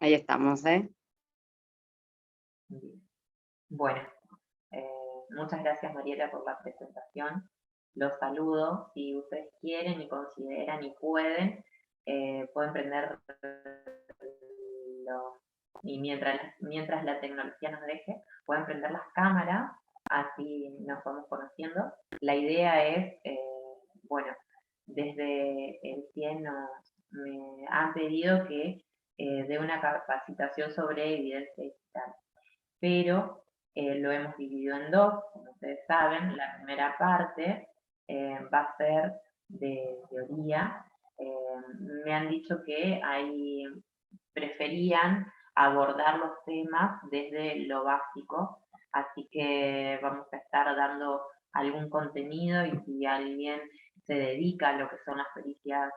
Ahí estamos, ¿eh? Bien. Bueno, muchas gracias Mariela por la presentación. Los saludo. Si ustedes quieren y consideran y pueden, pueden prender los, y mientras la tecnología nos deje, pueden prender las cámaras, así nos vamos conociendo. La idea es, bueno, desde el CIE me han pedido que dé una capacitación sobre evidencia digital, pero lo hemos dividido en dos, como ustedes saben. La primera parte va a ser de teoría. Me han dicho que preferían abordar los temas desde lo básico, así que vamos a estar dando algún contenido, y si alguien se dedica a lo que son las pericias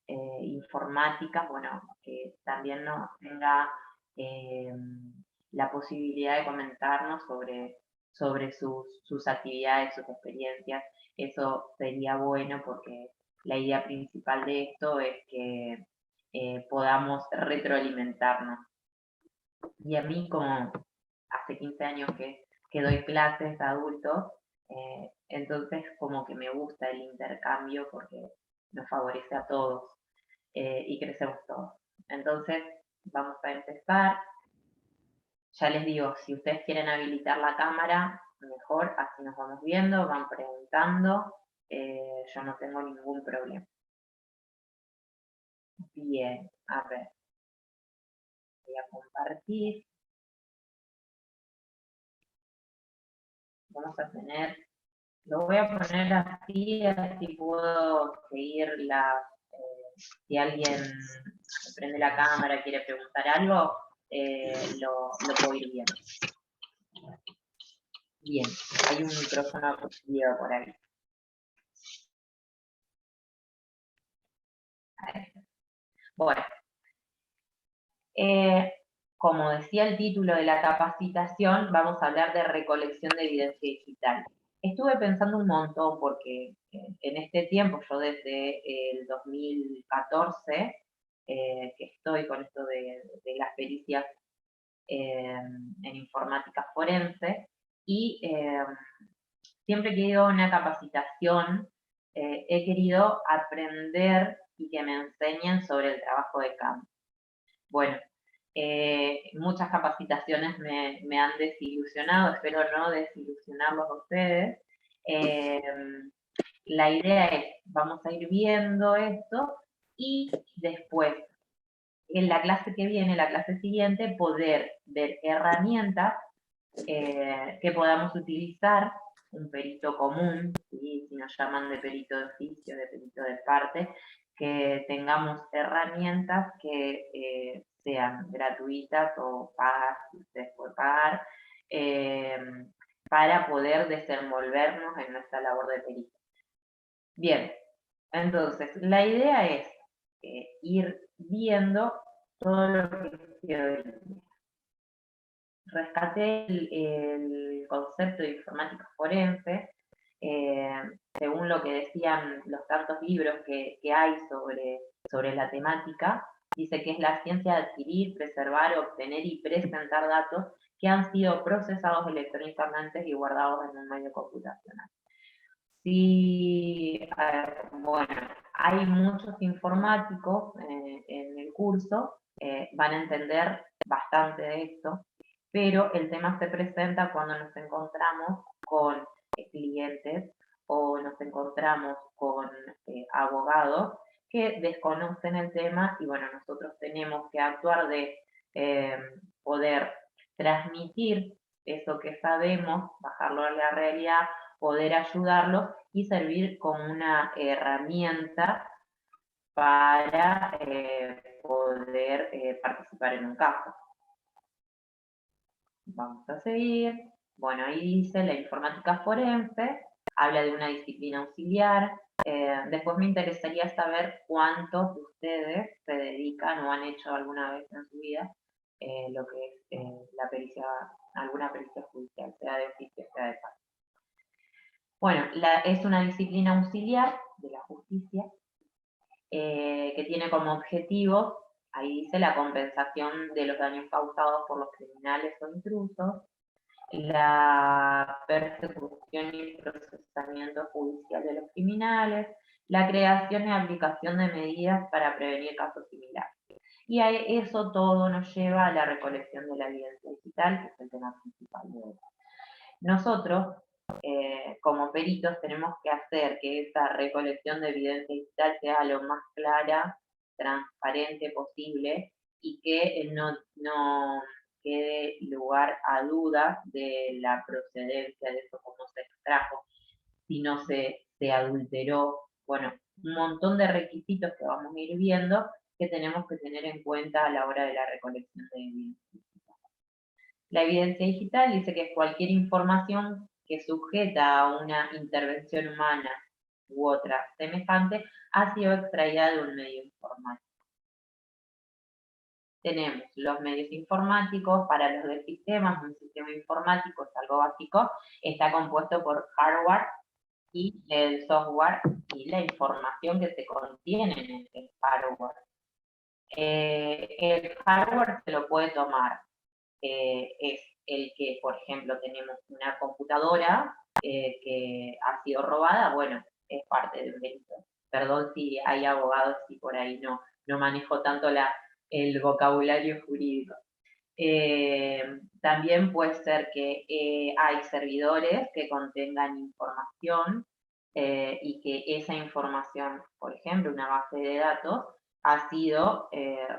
informáticas, bueno, que también nos tenga eh, la posibilidad de comentarnos sobre sus actividades, sus experiencias. Eso sería bueno, porque la idea principal de esto es que podamos retroalimentarnos. Y a mí, como hace 15 años que doy clases a adultos, entonces como que me gusta el intercambio, porque nos favorece a todos y crecemos todos. Entonces vamos a empezar. Ya les digo, si ustedes quieren habilitar la cámara, mejor, así nos vamos viendo, van preguntando, yo no tengo ningún problema. Bien, a ver, voy a compartir. Vamos a tener, lo voy a poner así puedo seguir si alguien prende la cámara, quiere preguntar algo, lo puedo ir viendo. Bien, hay un micrófono aprendido por ahí. Bueno, como decía el título de la capacitación, vamos a hablar de recolección de evidencia digital. Estuve pensando un montón, porque en este tiempo, yo desde el 2014, que estoy con esto de las pericias en informática forense, y siempre que he ido a una capacitación, he querido aprender y que me enseñen sobre el trabajo de campo. Bueno, muchas capacitaciones me han desilusionado, espero no desilusionarlos a ustedes. La idea es, vamos a ir viendo esto, y después, en la clase que viene, la clase siguiente, poder ver herramientas que podamos utilizar, un perito común, ¿sí? Si nos llaman de perito de oficio, de perito de parte, que tengamos herramientas que sean gratuitas o pagas, si ustedes pueden pagar, para poder desenvolvernos en nuestra labor de perito. Bien, entonces la idea es ir viendo todo lo que es teoría. Rescaté el concepto de informática forense, según lo que decían los tantos libros que hay sobre la temática. Dice que es la ciencia de adquirir, preservar, obtener y presentar datos que han sido procesados electrónicamente y guardados en un medio computacional. Sí, bueno, hay muchos informáticos en el curso, van a entender bastante de esto, pero el tema se presenta cuando nos encontramos con clientes, o nos encontramos con abogados que desconocen el tema, y bueno, nosotros tenemos que actuar de poder transmitir eso que sabemos, bajarlo a la realidad, poder ayudarlos y servir como una herramienta para poder participar en un caso. Vamos a seguir. Bueno, ahí dice la informática forense, habla de una disciplina auxiliar. Después me interesaría saber cuántos de ustedes se dedican o han hecho alguna vez en su vida lo que es la pericia, alguna pericia judicial, sea de oficio, sea de parte. Bueno, es una disciplina auxiliar de la justicia que tiene como objetivo ahí dice la compensación de los daños causados por los criminales o intrusos, la persecución y procesamiento judicial de los criminales, la creación y aplicación de medidas para prevenir casos similares. Y eso todo nos lleva a la recolección de la evidencia digital, que es el tema principal de hoy. Nosotros, como peritos, tenemos que hacer que esa recolección de evidencia digital sea lo más clara, transparente posible y que no quede lugar a dudas de la procedencia de eso, cómo se extrajo, si no se adulteró. Bueno, un montón de requisitos que vamos a ir viendo que tenemos que tener en cuenta a la hora de la recolección de evidencia. La evidencia digital dice que es cualquier información que sujeta a una intervención humana u otra semejante ha sido extraída de un medio informático. Tenemos los medios informáticos. Para los de sistemas, un sistema informático es algo básico, está compuesto por hardware y el software y la información que se contiene en el hardware. El hardware se lo puede tomar, es el que, por ejemplo, tenemos una computadora que ha sido robada, bueno, es parte de un delito. Perdón si hay abogados y por ahí no manejo tanto el vocabulario jurídico. También puede ser que hay servidores que contengan información y que esa información, por ejemplo, una base de datos, ha sido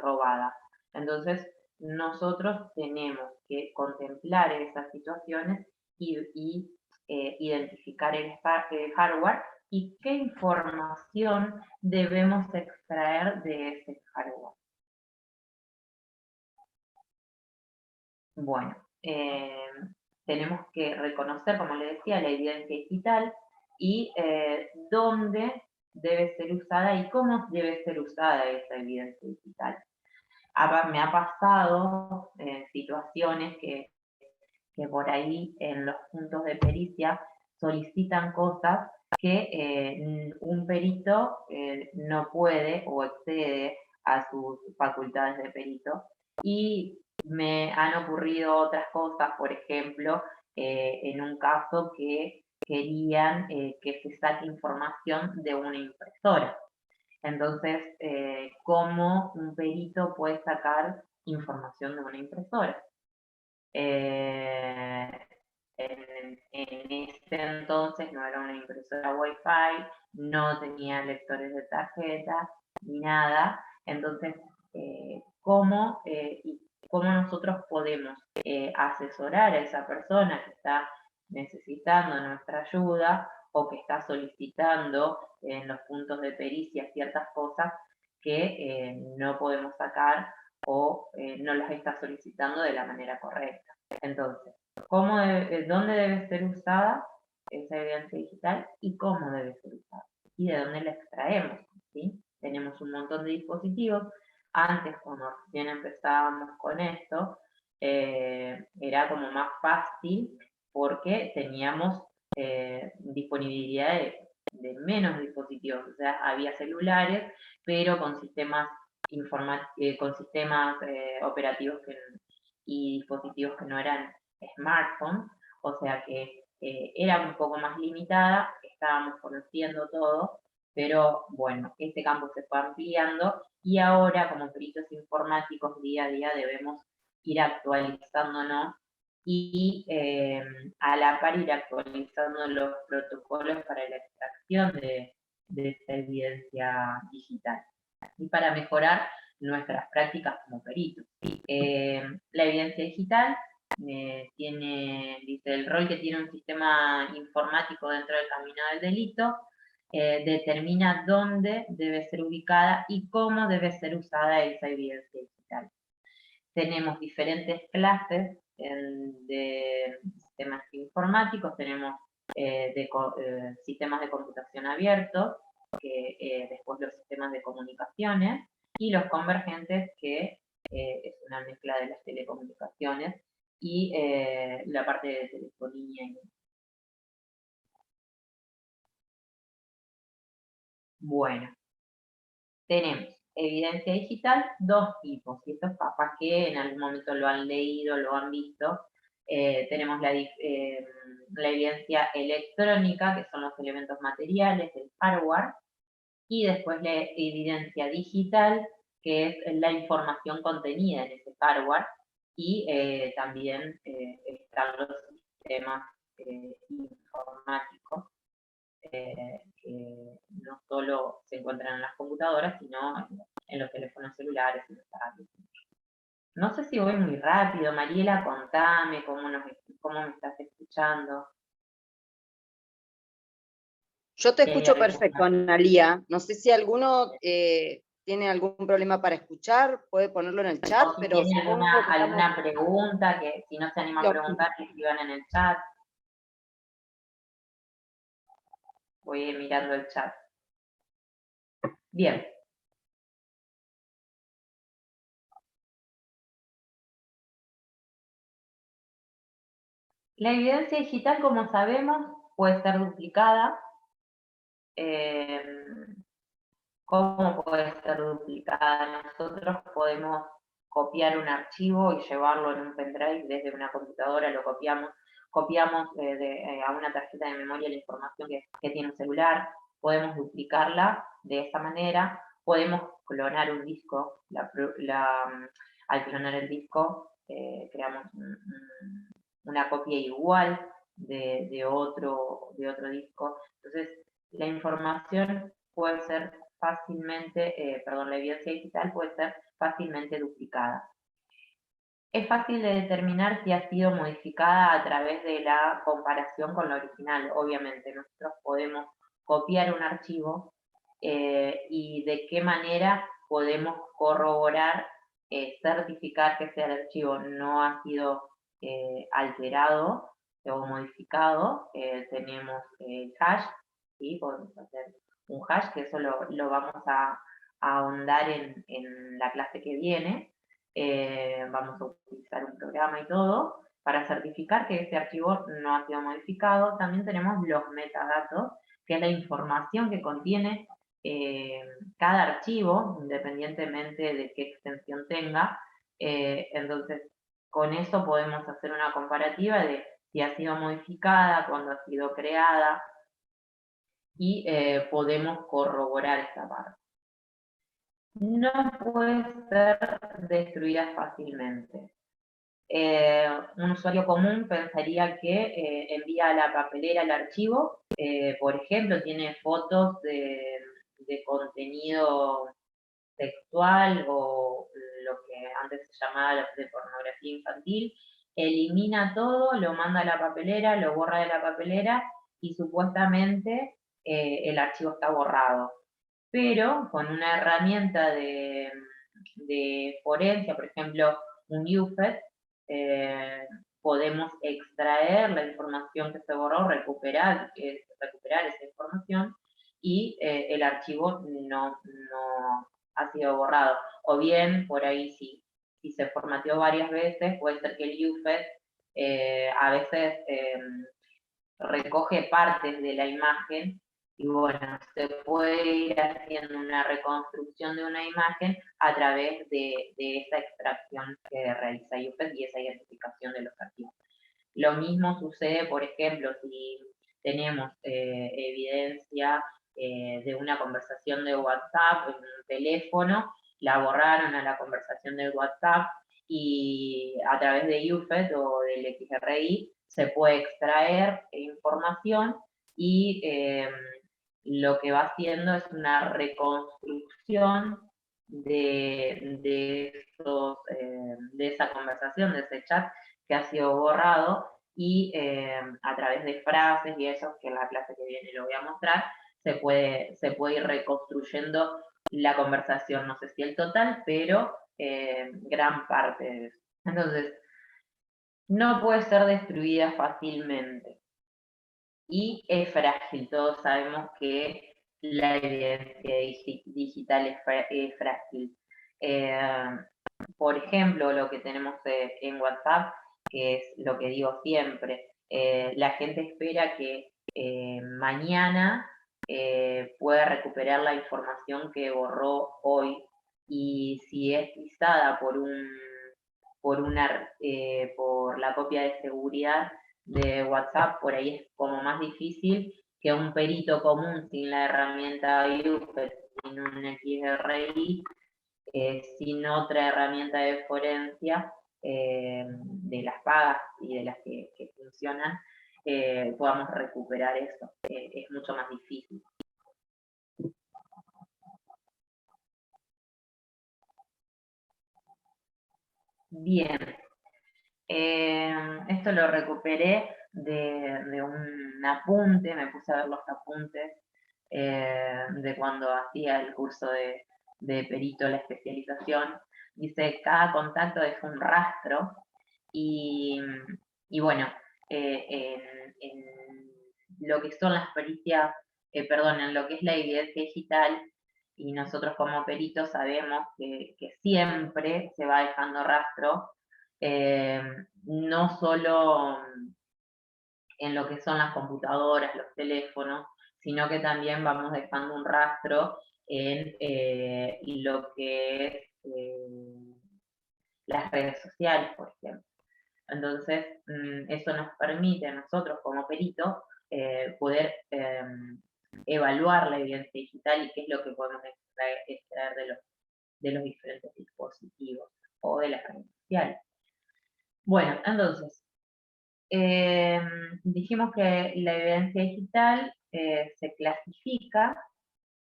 robada. Entonces, nosotros tenemos que contemplar esas situaciones y identificar el hardware y qué información debemos extraer de ese hardware. Bueno, tenemos que reconocer, como le decía, la evidencia digital y dónde debe ser usada y cómo debe ser usada esa evidencia digital. Me ha pasado situaciones que por ahí en los puntos de pericia solicitan cosas que un perito no puede o excede a sus facultades de perito. Y me han ocurrido otras cosas, por ejemplo, en un caso que querían que se saque información de una impresora. Entonces, ¿cómo un perito puede sacar información de una impresora? En ese entonces no era una impresora Wi-Fi, no tenía lectores de tarjetas ni nada. Entonces, ¿cómo nosotros podemos asesorar a esa persona que está necesitando nuestra ayuda o que está solicitando en los puntos de pericia ciertas cosas que no podemos sacar o no las está solicitando de la manera correcta? Entonces, ¿dónde debe ser usada esa evidencia digital y cómo debe ser usada? ¿Y de dónde la extraemos? ¿Sí? Tenemos un montón de dispositivos. Antes, cuando recién empezábamos con esto, era como más fácil porque teníamos disponibilidad de menos dispositivos. O sea, había celulares, pero con sistemas operativos y dispositivos que no eran smartphones, o sea que era un poco más limitada, estábamos conociendo todo, pero bueno, este campo se fue ampliando y ahora como peritos informáticos día a día debemos ir actualizándonos y a la par ir actualizando los protocolos para la extracción de esta evidencia digital y para mejorar nuestras prácticas como peritos. La evidencia digital dice el rol que tiene un sistema informático dentro del camino del delito, determina dónde debe ser ubicada y cómo debe ser usada esa evidencia digital. Tenemos diferentes clases de sistemas informáticos, tenemos sistemas de computación abiertos, después los sistemas de comunicaciones y los convergentes, que es una mezcla de las telecomunicaciones y la parte de telefonía. Bueno, tenemos evidencia digital, dos tipos, y estos capaz que en algún momento lo han leído, lo han visto. Tenemos la evidencia electrónica, que son los elementos materiales, el hardware, y después la evidencia digital, que es la información contenida en ese hardware, y también están los sistemas informáticos, que no solo se encuentran en las computadoras, sino en los teléfonos celulares, en los tablets. No sé si voy muy rápido, Mariela, contame cómo me estás escuchando. Yo te Si hay escucho perfecto, alguna, Analía. No sé si alguno tiene algún problema para escuchar, puede ponerlo en el chat, o si pero tiene supongo que estamos... alguna pregunta, que si no se anima a preguntar, que escriban en el chat. Voy a ir mirando el chat. Bien. La evidencia digital, como sabemos, puede ser duplicada. ¿Cómo puede ser duplicada? Nosotros podemos copiar un archivo y llevarlo en un pendrive desde una computadora, lo copiamos a una tarjeta de memoria la información que tiene un celular, podemos duplicarla de esa manera, podemos clonar un disco, al clonar el disco creamos una copia igual de otro disco. Entonces, la información puede ser fácilmente, la evidencia digital puede ser fácilmente duplicada. Es fácil de determinar si ha sido modificada a través de la comparación con la original. Obviamente, nosotros podemos copiar un archivo y de qué manera podemos corroborar, certificar que ese archivo no ha sido alterado o modificado. Tenemos el hash, ¿sí? Podemos hacer un hash, que eso lo vamos a ahondar en la clase que viene. Vamos a utilizar un programa y todo para certificar que ese archivo no ha sido modificado. También tenemos los metadatos, que es la información que contiene cada archivo, independientemente de qué extensión tenga. Entonces, con eso podemos hacer una comparativa de si ha sido modificada, cuándo ha sido creada, y podemos corroborar esta parte. No puede ser destruida fácilmente. Un usuario común pensaría que envía a la papelera el archivo, por ejemplo, tiene fotos de contenido sexual o lo que antes se llamaba de pornografía infantil, elimina todo, lo manda a la papelera, lo borra de la papelera y supuestamente el archivo está borrado. Pero con una herramienta de forencia, por ejemplo, un UFED, podemos extraer la información que se borró, recuperar esa información y el archivo no ha sido borrado. O bien, por ahí si se formateó varias veces, puede ser que el UFED a veces recoge partes de la imagen y bueno, se puede ir haciendo una reconstrucción de una imagen a través de esa extracción que realiza UFED y esa identificación de los archivos. Lo mismo sucede, por ejemplo, si tenemos evidencia de una conversación de WhatsApp en un teléfono, la borraron a la conversación de WhatsApp y a través de UFED o del XRI se puede extraer información y lo que va haciendo es una reconstrucción de esa conversación, de ese chat que ha sido borrado y a través de frases y eso, que en la clase que viene lo voy a mostrar, se puede ir reconstruyendo la conversación, no sé si el total, pero gran parte de eso. Entonces, no puede ser destruida fácilmente y es frágil. Todos sabemos que la evidencia digital es frágil. Por ejemplo, lo que tenemos en WhatsApp, que es lo que digo siempre, la gente espera que mañana pueda recuperar la información que borró hoy y si es pisada por la copia de seguridad de WhatsApp, por ahí es como más difícil que un perito común sin la herramienta IUPET, sin un XRI, sin otra herramienta de forencia, de las pagas y de las que funcionan, podamos recuperar eso. Es mucho más difícil. Bien, esto lo recuperé de un apunte, me puse a ver los apuntes de cuando hacía el curso de perito, la especialización. Dice, cada contacto deja un rastro y bueno, en lo que son las pericias, en lo que es la evidencia digital, y nosotros como peritos sabemos que siempre se va dejando rastro, no solo en lo que son las computadoras, los teléfonos, sino que también vamos dejando un rastro en lo que es las redes sociales, por ejemplo. Entonces, eso nos permite a nosotros como peritos poder evaluar la evidencia digital y qué es lo que podemos extraer de los diferentes dispositivos o de las redes sociales. Bueno, entonces, dijimos que la evidencia digital se clasifica,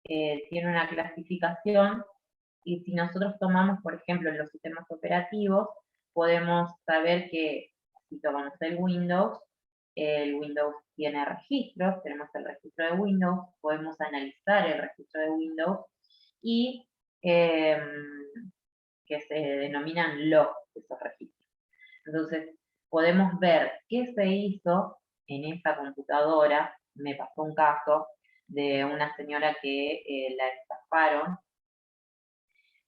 tiene una clasificación, y si nosotros tomamos, por ejemplo, los sistemas operativos, podemos saber que si tomamos el Windows tiene registros, tenemos el registro de Windows, podemos analizar el registro de Windows y que se denominan logs, esos registros. Entonces, podemos ver qué se hizo en esa computadora. Me pasó un caso de una señora que la estafaron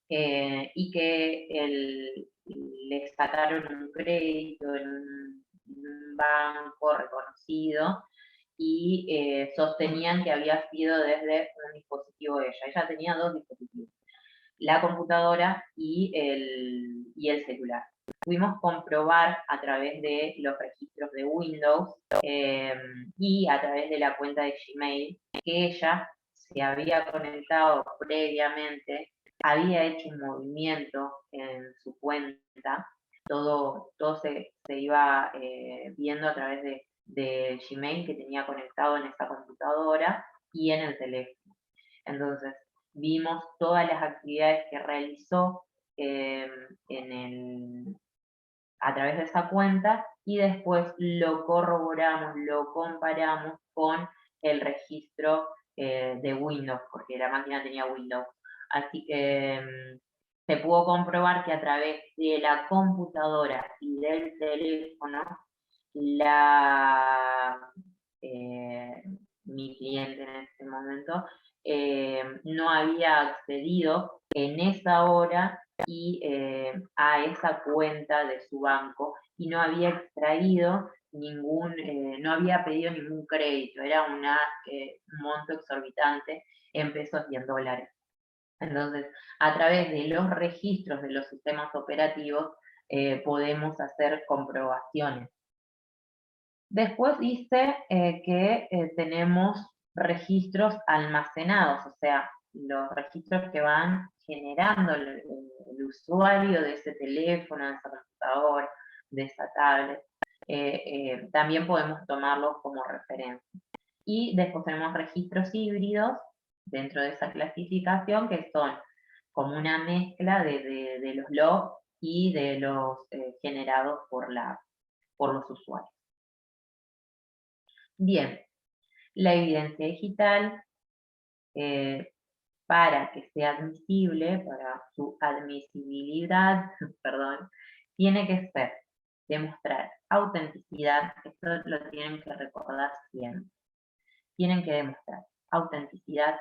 y que le sacaron un crédito en un banco reconocido y sostenían que había sido desde un dispositivo de ella. Ella tenía dos dispositivos, la computadora y el celular. Pudimos comprobar a través de los registros de Windows y a través de la cuenta de Gmail que ella se había conectado previamente, había hecho un movimiento en su cuenta, todo se iba viendo a través de Gmail que tenía conectado en esa computadora y en el teléfono. Entonces, vimos todas las actividades que realizó a través de esa cuenta y después lo corroboramos, lo comparamos con el registro de Windows, porque la máquina tenía Windows. Así que se pudo comprobar que a través de la computadora y del teléfono, mi cliente en ese momento no había accedido en esa hora a esa cuenta de su banco y no había extraído no había pedido ningún crédito, era un monto exorbitante en pesos y en dólares. Entonces, a través de los registros de los sistemas operativos podemos hacer comprobaciones. Después dice que tenemos registros almacenados, o sea, los registros que van generando el usuario de ese teléfono, de esa computadora, de esa tablet. También podemos tomarlos como referencia. Y después tenemos registros híbridos dentro de esa clasificación que son como una mezcla de los logs y de los generados por los usuarios. Bien, la evidencia digital, para que sea admisible, para su admisibilidad, perdón, tiene que demostrar autenticidad, esto lo tienen que recordar siempre. Tienen que demostrar autenticidad,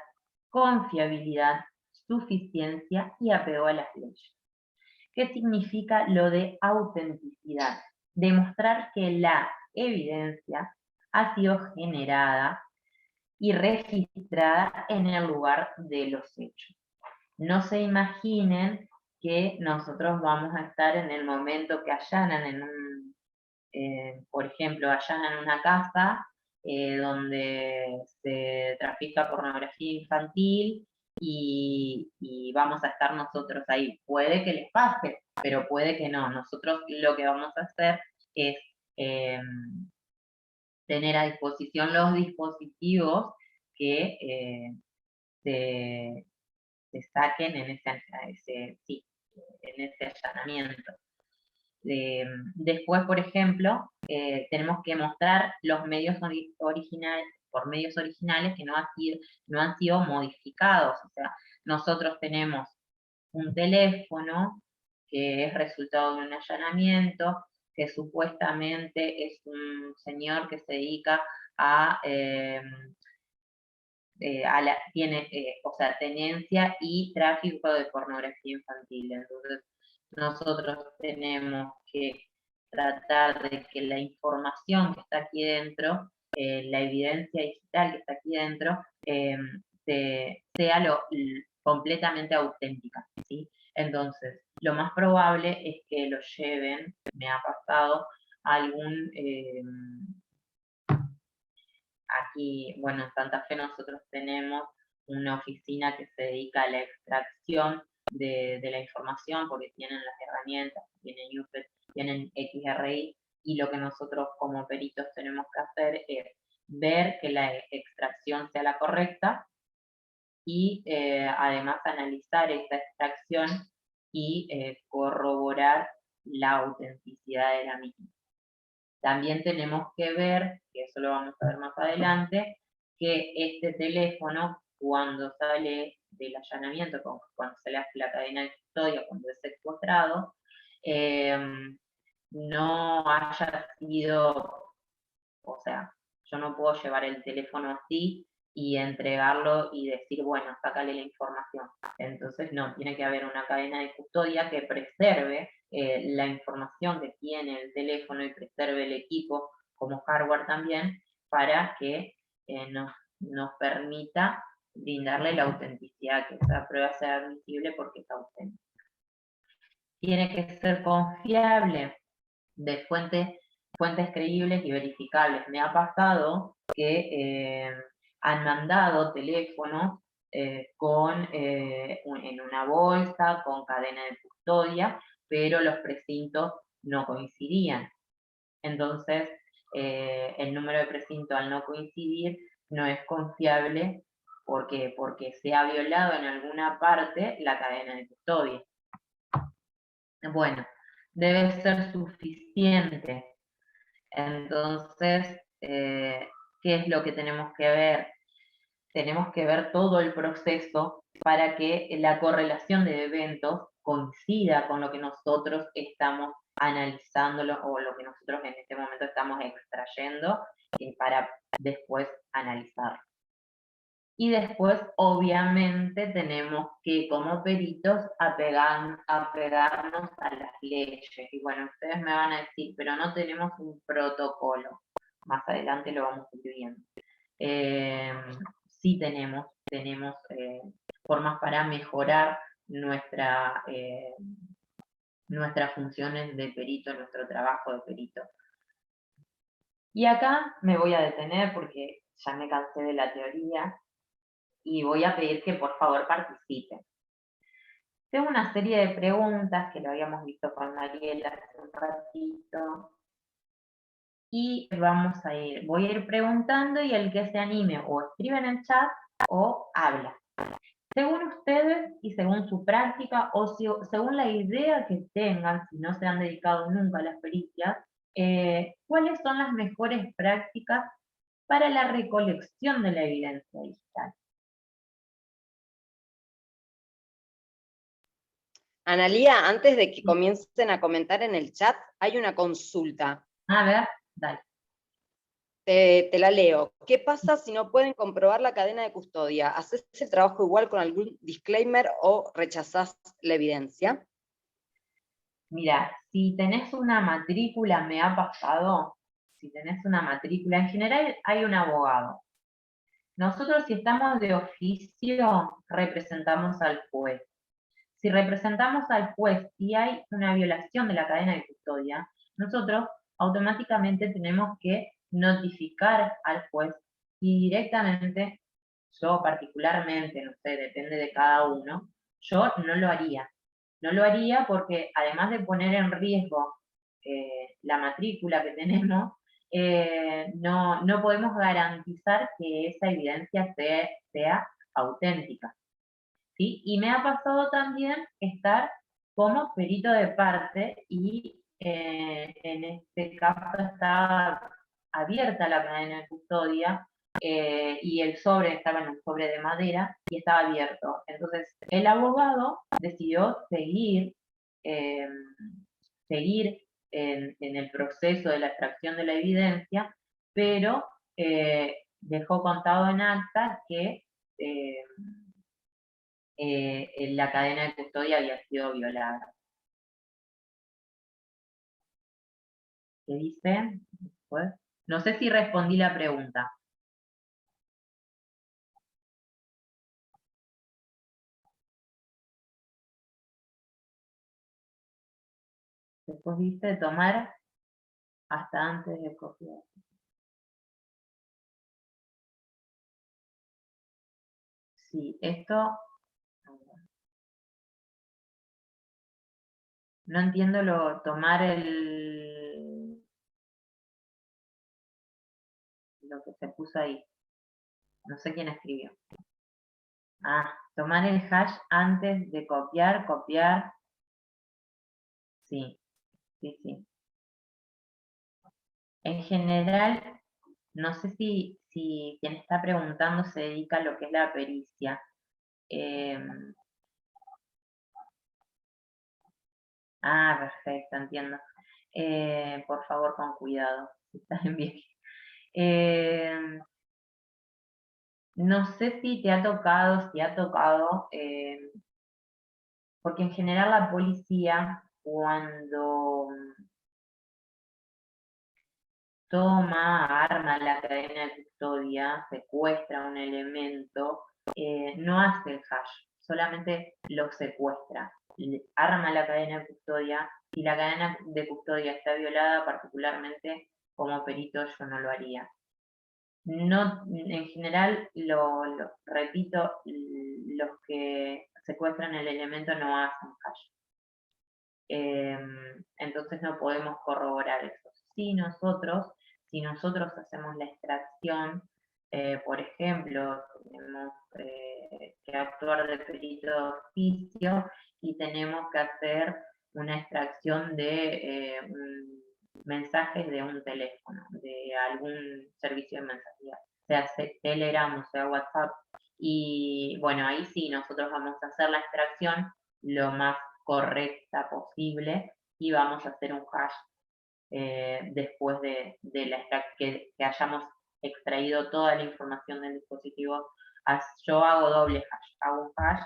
confiabilidad, suficiencia y apego a las leyes. ¿Qué significa lo de autenticidad? Demostrar que la evidencia ha sido generada y registrada en el lugar de los hechos. no se imaginen que nosotros vamos a estar en el momento que allanan en un, por ejemplo, allanan una casa donde se trafica pornografía infantil y vamos a estar nosotros ahí. Puede que les pase, pero puede que no. Nosotros lo que vamos a hacer es tener a disposición los dispositivos que se, se saquen en sí, en ese allanamiento. Después, por ejemplo, tenemos que mostrar los medios originales, por medios originales que no han sido modificados. O sea, nosotros tenemos un teléfono que es resultado de un allanamiento, que supuestamente es un señor que se dedica a, tiene, o sea, tenencia y tráfico de pornografía infantil. Entonces, nosotros tenemos que tratar de que la información que está aquí dentro, la evidencia digital que está aquí dentro, sea completamente auténtica, ¿sí? Entonces, lo más probable es que lo lleven, me ha pasado, a algún... aquí, bueno, en Santa Fe nosotros tenemos una oficina que se dedica a la extracción de la información, porque tienen las herramientas, tienen UFED, tienen XRI, y lo que nosotros como peritos tenemos que hacer es ver que la extracción sea la correcta y además analizar esta extracción y corroborar la autenticidad de la misma. También tenemos que ver, que eso lo vamos a ver más adelante, que este teléfono, cuando sale del allanamiento, cuando sale a la cadena de custodia, cuando es secuestrado, no haya sido, o sea, yo no puedo llevar el teléfono así y entregarlo y decir, bueno, sácale la información. Entonces, no, tiene que haber una cadena de custodia que preserve la información que tiene el teléfono y preserve el equipo como hardware también, para que nos permita brindarle la autenticidad, que esa prueba sea admisible porque es auténtica. Tiene que ser confiable, de fuentes creíbles y verificables. Me ha pasado que han mandado teléfonos en una bolsa, con cadena de custodia, pero los precintos no coincidían. Entonces, el número de precinto, al no coincidir, no es confiable porque se ha violado en alguna parte la cadena de custodia. Bueno, debe ser suficiente. Entonces, ¿qué es lo que tenemos que ver? Tenemos que ver todo el proceso para que la correlación de eventos coincida con lo que nosotros estamos analizando o lo que nosotros en este momento estamos extrayendo para después analizarlo. Y después, obviamente, tenemos que, como peritos, apegarnos a las leyes. Y bueno, ustedes me van a decir, pero no tenemos un protocolo. Más adelante lo vamos a ir viendo. Sí tenemos formas para mejorar nuestras funciones de perito, nuestro trabajo de perito. Y acá me voy a detener porque ya me cansé de la teoría y voy a pedir que por favor participen. Tengo una serie de preguntas que lo habíamos visto con Mariela hace un ratito. Y voy a ir preguntando y el que se anime o escribe en el chat o habla. Según ustedes y según su práctica o según la idea que tengan, si no se han dedicado nunca a las pericias, ¿cuáles son las mejores prácticas para la recolección de la evidencia digital? Analía, antes de que comiencen a comentar en el chat, hay una consulta. A ver, dale. Te la leo. ¿Qué pasa si no pueden comprobar la cadena de custodia? ¿Haces el trabajo igual con algún disclaimer o rechazás la evidencia? Mira, si tenés una matrícula, me ha pasado, si tenés una matrícula, en general hay un abogado. Nosotros, si estamos de oficio, representamos al juez. Si representamos al juez y hay una violación de la cadena de custodia, nosotros automáticamente tenemos que notificar al juez y directamente, yo particularmente, no sé, depende de cada uno, yo no lo haría. No lo haría porque además de poner en riesgo la matrícula que tenemos, no podemos garantizar que esa evidencia sea auténtica. ¿Sí? Y me ha pasado también estar como perito de parte y en este caso está abierta la cadena de custodia y el sobre estaba en un sobre de madera y estaba abierto. Entonces el abogado decidió eh, seguir en el proceso de la extracción de la evidencia, pero dejó contado en acta que la cadena de custodia había sido violada. ¿Qué dice? Después, no sé si respondí la pregunta. Después dice tomar hasta antes de copiar. Sí, esto no entiendo tomar lo que se puso ahí. No sé quién escribió. Ah, tomar el hash antes de copiar. Sí, sí, sí. En general, no sé si quien está preguntando se dedica a lo que es la pericia. Perfecto, entiendo. Por favor, con cuidado, si estás en viaje. No sé si te ha tocado, porque en general la policía, cuando toma, arma la cadena de custodia, secuestra un elemento, no hace el hash, solamente lo secuestra. Arma la cadena de custodia. Si la cadena de custodia está violada, particularmente como perito yo no lo haría. No, en general, repito, los que secuestran el elemento no hacen hash. Entonces no podemos corroborar eso. Si nosotros hacemos la extracción, por ejemplo, tenemos que actuar de perito de oficio y tenemos que hacer una extracción de mensajes de un teléfono, de algún servicio de mensajería, sea Telegram o sea WhatsApp. Y bueno, ahí sí, nosotros vamos a hacer la extracción lo más correcta posible y vamos a hacer un hash después de que hayamos extraído toda la información del dispositivo. Yo hago doble hash, hago un hash,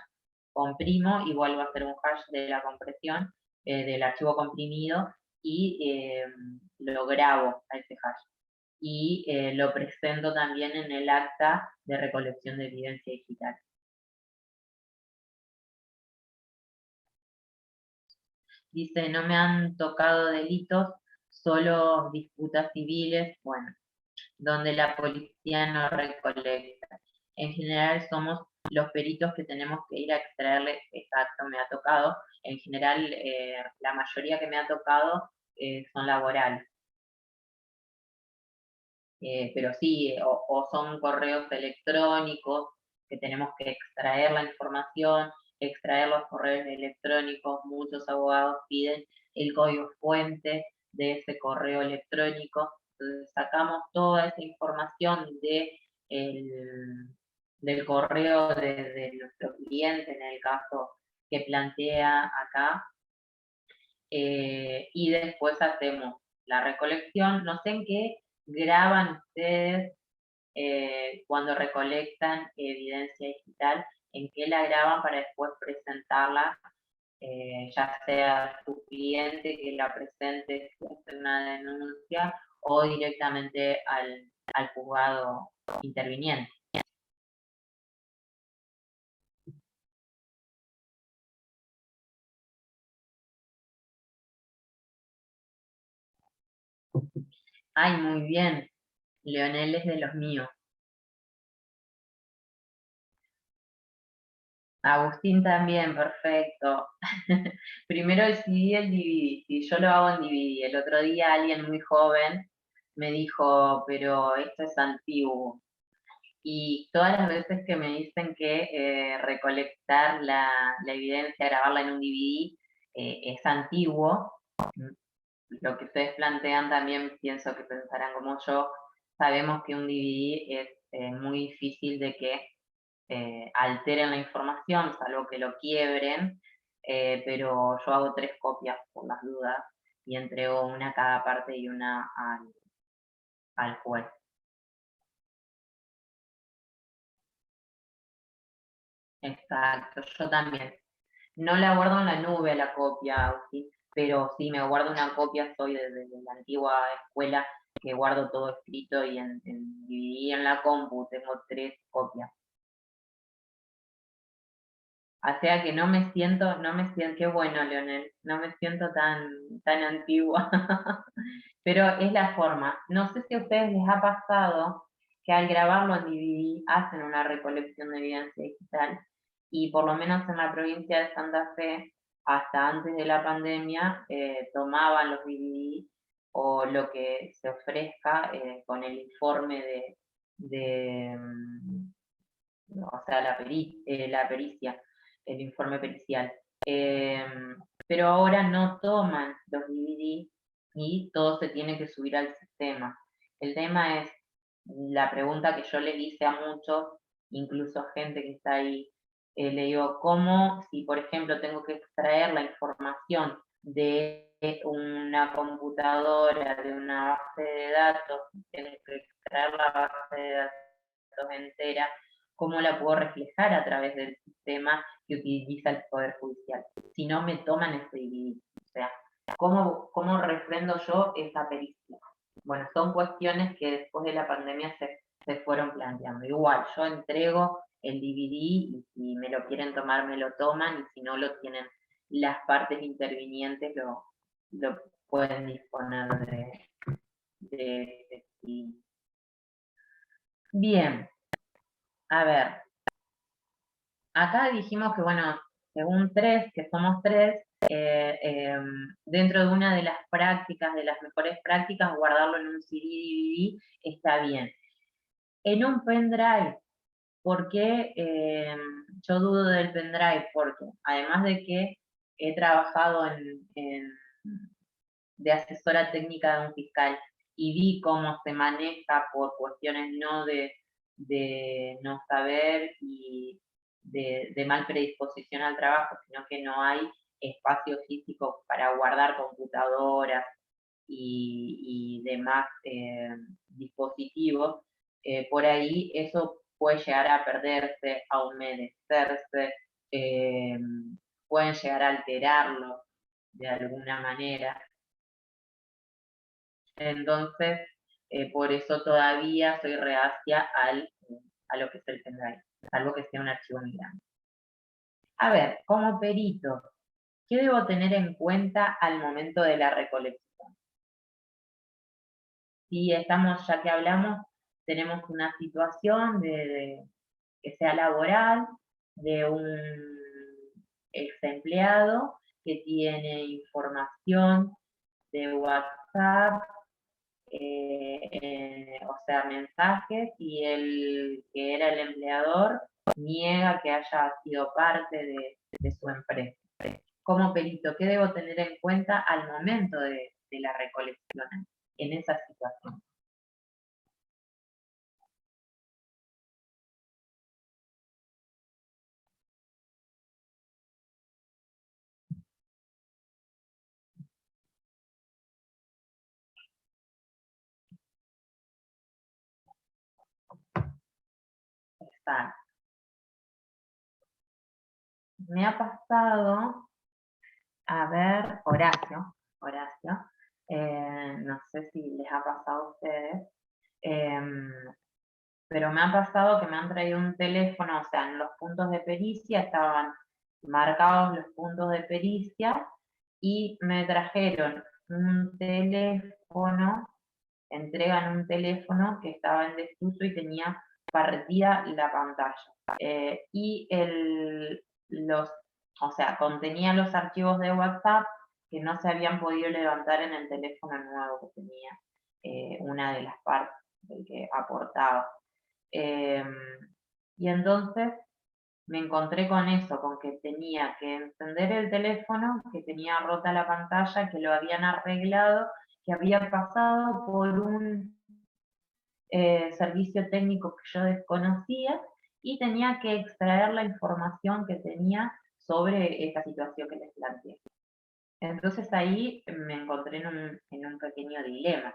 comprimo y vuelvo a hacer un hash de la compresión del archivo comprimido y lo grabo a ese hash. Y lo presento también en el acta de recolección de evidencia digital. Dice, no me han tocado delitos, solo disputas civiles, bueno, donde la policía no recolecta. En general somos los peritos que tenemos que ir a extraerle, exacto, me ha tocado. En general, la mayoría que me ha tocado son laborales. Pero sí, o son correos electrónicos que tenemos que extraer la información, extraer los correos electrónicos. Muchos abogados piden el código fuente de ese correo electrónico. Entonces sacamos toda esa información del correo de nuestro cliente, en el caso que plantea acá, y después hacemos la recolección. No sé en qué graban ustedes cuando recolectan evidencia digital, en qué la graban para después presentarla, ya sea tu cliente que la presente en una denuncia o directamente al juzgado interviniente. Ay, muy bien. Leonel es de los míos. Agustín también, perfecto. Primero el CD y el DVD. Sí, yo lo hago en DVD. El otro día alguien muy joven me dijo, pero esto es antiguo. Y todas las veces que me dicen que recolectar la evidencia, grabarla en un DVD, es antiguo, lo que ustedes plantean también pienso que pensarán como yo. Sabemos que un DVD es muy difícil de que alteren la información, salvo que lo quiebren, pero yo hago 3 copias por las dudas y entrego una a cada parte y una al juez. Exacto, yo también. No la guardo en la nube la copia, Agustín, pero sí me guardo una copia, soy de la antigua escuela que guardo todo escrito y dividí en la compu, tengo 3 copias. O sea que no me siento, qué bueno, Leonel, no me siento tan antigua, pero es la forma. No sé si a ustedes les ha pasado que al grabarlo en DVD hacen una recolección de evidencia digital y por lo menos en la provincia de Santa Fe, hasta antes de la pandemia, tomaban los DVD o lo que se ofrezca con el informe de o sea, la pericia, el informe pericial. Pero ahora no toman los DVD y todo se tiene que subir al sistema. El tema es, la pregunta que yo le hice a muchos, incluso a gente que está ahí, le digo, ¿cómo si, por ejemplo, tengo que extraer la información de una computadora, de una base de datos, tengo que extraer la base de datos entera, cómo la puedo reflejar a través del sistema que utiliza el Poder Judicial? Si no me toman ese DVD, o sea, ¿cómo refrendo yo esa pericia? Bueno, son cuestiones que después de la pandemia se fueron planteando. Igual, yo entrego el DVD y si me lo quieren tomar, me lo toman, y si no lo tienen las partes intervinientes, lo pueden disponer de ese CD. Bien, a ver, acá dijimos que, bueno, según 3, que somos 3, dentro de una de las prácticas, de las mejores prácticas, guardarlo en un CD, DVD, está bien. En un pendrive, ¿por qué yo dudo del pendrive? Porque además de que he trabajado de asesora técnica de un fiscal y vi cómo se maneja por cuestiones no de no saber y de mal predisposición al trabajo, sino que no hay espacio físico para guardar computadoras y demás dispositivos. Por ahí eso puede llegar a perderse, a humedecerse, eh, pueden llegar a alterarlo de alguna manera. Entonces, por eso todavía soy reacia a lo que es el pendrive, salvo que sea un archivo muy grande. A ver, como perito, ¿qué debo tener en cuenta al momento de la recolección? Si estamos, ya que hablamos, tenemos una situación que sea laboral, de un ex empleado que tiene información de WhatsApp, o sea, mensajes, y el que era el empleador niega que haya sido parte de su empresa. Como perito, ¿qué debo tener en cuenta al momento de la recolección en esa situación? Está. Me ha pasado, a ver, Horacio, no sé si les ha pasado a ustedes, em, pero me ha pasado que me han traído un teléfono, o sea, en los puntos de pericia estaban marcados los puntos de pericia y me trajeron un teléfono entregan un teléfono que estaba en desuso y tenía partida la pantalla. Y o sea, contenía los archivos de WhatsApp que no se habían podido levantar en el teléfono nuevo que tenía una de las partes del que aportaba. Y entonces me encontré con eso, con que tenía que encender el teléfono, que tenía rota la pantalla, que lo habían arreglado, que había pasado por un servicio técnico que yo desconocía y tenía que extraer la información que tenía sobre esta situación que les planteé. Entonces ahí me encontré en un pequeño dilema.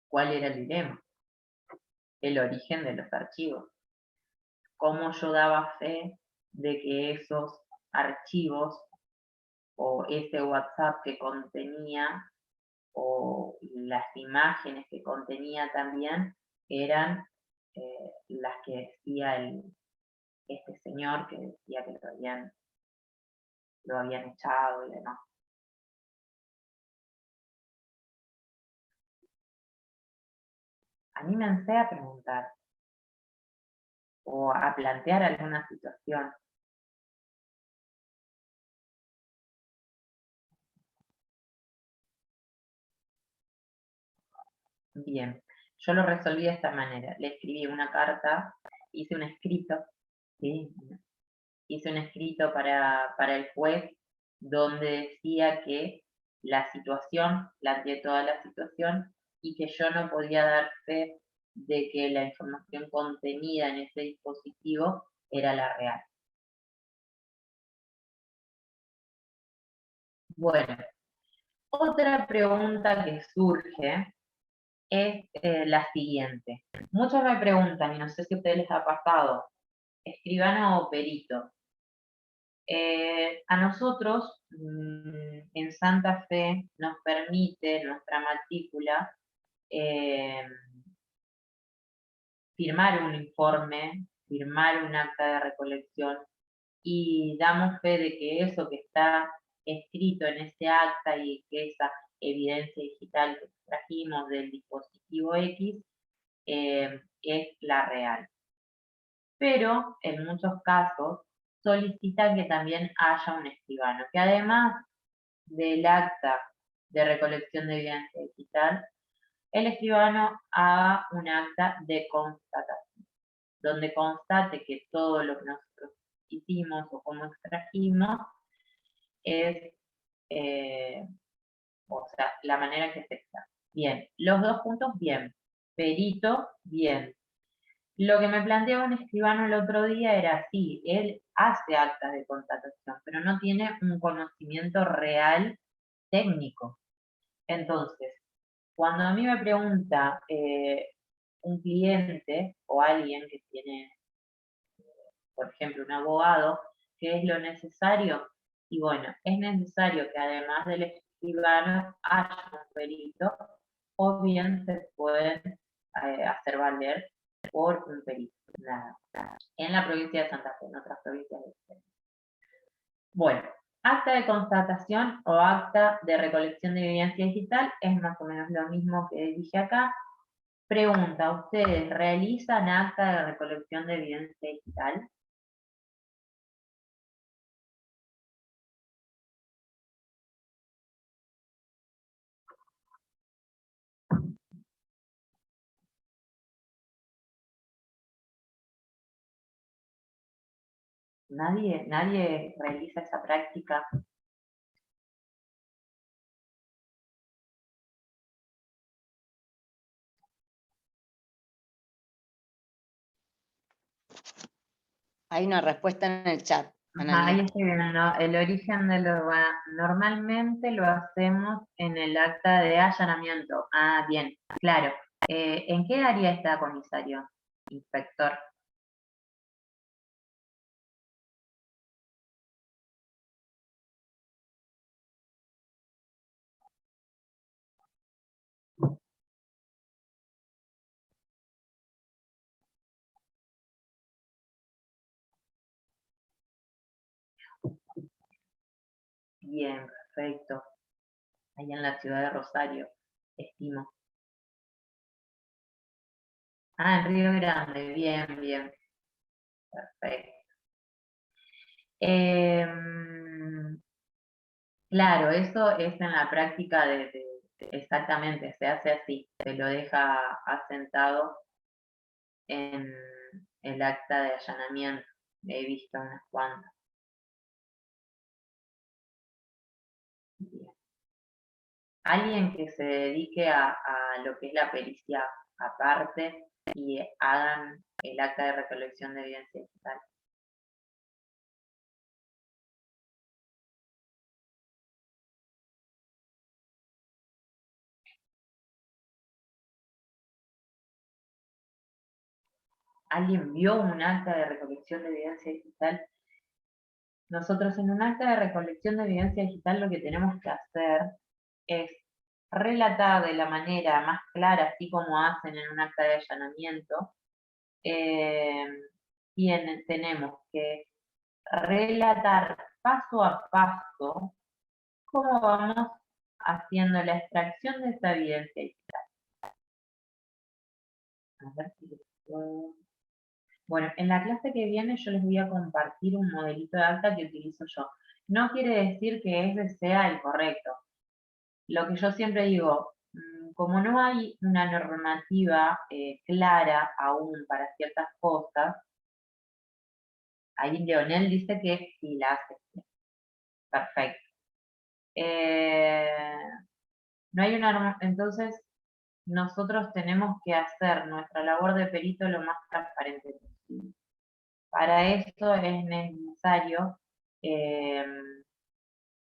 ¿Cuál era el dilema? El origen de los archivos. ¿Cómo yo daba fe de que esos archivos o ese WhatsApp que contenía o las imágenes que contenía también eran las que decía este señor que decía que lo habían echado y demás? Anímense a preguntar o a plantear alguna situación. Bien, yo lo resolví de esta manera. Le escribí una carta, hice un escrito, ¿sí? Hice un escrito para el juez donde decía que la situación, planteé toda la situación y que yo no podía dar fe de que la información contenida en ese dispositivo era la real. Bueno, otra pregunta que surge es la siguiente. Muchos me preguntan, y no sé si a ustedes les ha pasado, escribano o perito. A nosotros en Santa Fe nos permite nuestra matrícula firmar un informe, firmar un acta de recolección y damos fe de que eso que está escrito en ese acta y que esa evidencia digital que trajimos del dispositivo X es la real. Pero en muchos casos solicitan que también haya un escribano, que además del acta de recolección de evidencia digital, el escribano haga un acta de constatación, donde constate que todo lo que nosotros hicimos o cómo extrajimos es, o sea, la manera que se extrae. Bien, los dos puntos, bien. Perito, bien. Lo que me planteaba un escribano el otro día era, sí, él hace actas de constatación, pero no tiene un conocimiento real técnico. Entonces, cuando a mí me pregunta un cliente o alguien que tiene, por ejemplo, un abogado, ¿qué es lo necesario? Y bueno, es necesario que además del escribano haya un perito, o bien se pueden hacer valer por un perito. Nada. En la provincia de Santa Fe, en otras provincias de Chile. Bueno, acta de constatación o acta de recolección de evidencia digital es más o menos lo mismo que dije acá. Pregunta, ¿ustedes realizan acta de recolección de evidencia digital? Nadie realiza esa práctica. Hay una respuesta en el chat, Ajá, ahí Analía. estoy viendo, el origen de lo normalmente lo hacemos en el acta de allanamiento. Ah, bien, claro. ¿En qué área está, comisario? Inspector. Bien, Perfecto. Ahí en la ciudad de Rosario, estimo. Ah, en Río Grande, bien, bien. Perfecto. Claro, eso es en la práctica exactamente, se hace así, se lo deja asentado en el acta de allanamiento. He visto unas cuantas. Bien. Alguien que se dedique a lo que es la pericia aparte y hagan el acta de recolección de evidencia digital. ¿Alguien vio un acta de recolección de evidencia digital? Nosotros en un acta de recolección de evidencia digital lo que tenemos que hacer es relatar de la manera más clara, así como hacen en un acta de allanamiento, tenemos que relatar paso a paso cómo vamos haciendo la extracción de esa evidencia digital. A ver si les puedo... Bueno, en la clase que viene yo les voy a compartir un modelito de acta que utilizo yo. No quiere decir que ese sea el correcto. Lo que yo siempre digo, como no hay una normativa clara aún para ciertas cosas, ahí Leonel dice que sí la hace. Perfecto. No hay una, entonces nosotros tenemos que hacer nuestra labor de perito lo más transparente posible. Para eso es necesario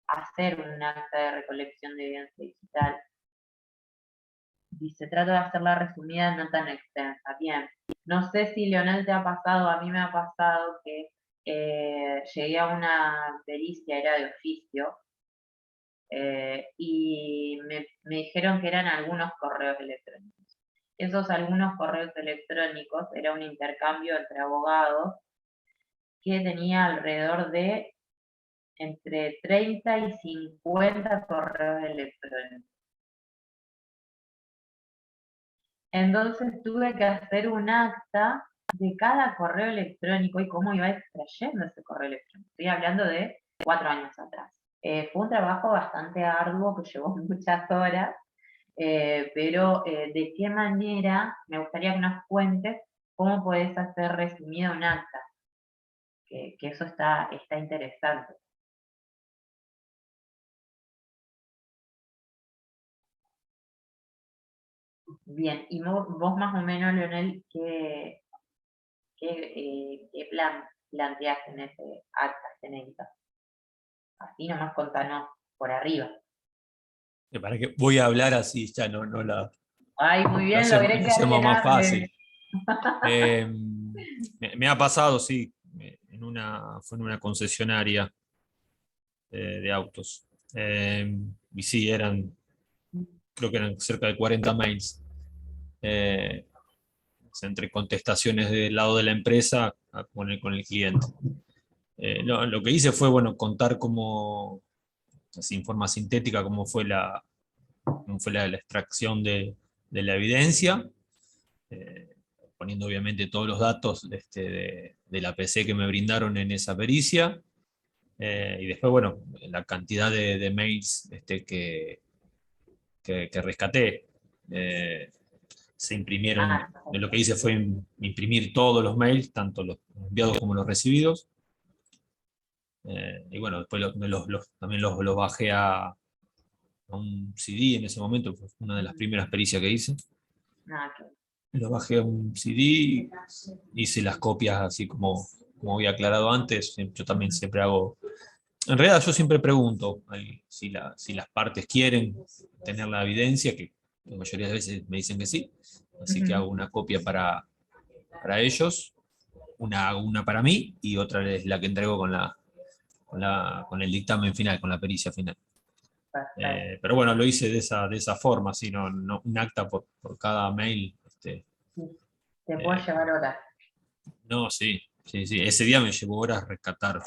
hacer un acta de recolección de evidencia digital. Dice, trato de hacerla resumida, no tan extensa. Bien, no sé si Leonel te ha pasado, a mí me ha pasado que llegué a una pericia, era de oficio, y me dijeron que eran algunos correos electrónicos. Esos algunos correos electrónicos era un intercambio entre abogados que tenía alrededor de entre 30 y 50 correos electrónicos. Entonces tuve que hacer un acta de cada correo electrónico y cómo iba extrayendo ese correo electrónico. Estoy hablando de 4 años atrás. Fue un trabajo bastante arduo que llevó muchas horas, pero de qué manera, me gustaría que nos cuentes cómo podés hacer resumida un acta, que eso está interesante. Bien, y vos más o menos, Leonel, ¿qué plan planteás en ese acta genérica? Así nomás contanos por arriba. Para que voy a hablar así, ya no la Ay, muy lo bien, hacemos, logré lo que hacemos alguien más hable. fácil. Me ha pasado, sí, fue en una concesionaria de autos. Y sí, creo que eran cerca de 40 mails. Entre contestaciones del lado de la empresa con el cliente. Lo que hice fue, bueno, contar como, así en forma sintética, cómo fue la extracción de la evidencia, poniendo obviamente todos los datos de la PC que me brindaron en esa pericia, y después, bueno, la cantidad de mails que rescaté. Se imprimieron, lo que hice fue imprimir todos los mails, tanto los enviados como los recibidos. Y bueno, después también los bajé a un CD en ese momento, fue una de las primeras pericias que hice. Los bajé a un CD, hice las copias así como había aclarado antes. Yo también siempre hago, en realidad yo siempre pregunto si las partes quieren tener la evidencia, que la mayoría de veces me dicen que sí, así que hago una copia para ellos, una para mí y otra es la que entrego con el dictamen final, con la pericia final. Pero bueno, lo hice de esa forma, así, no un acta por cada mail. Te puedo llevar horas. No, sí. Ese día me llevó horas rescatar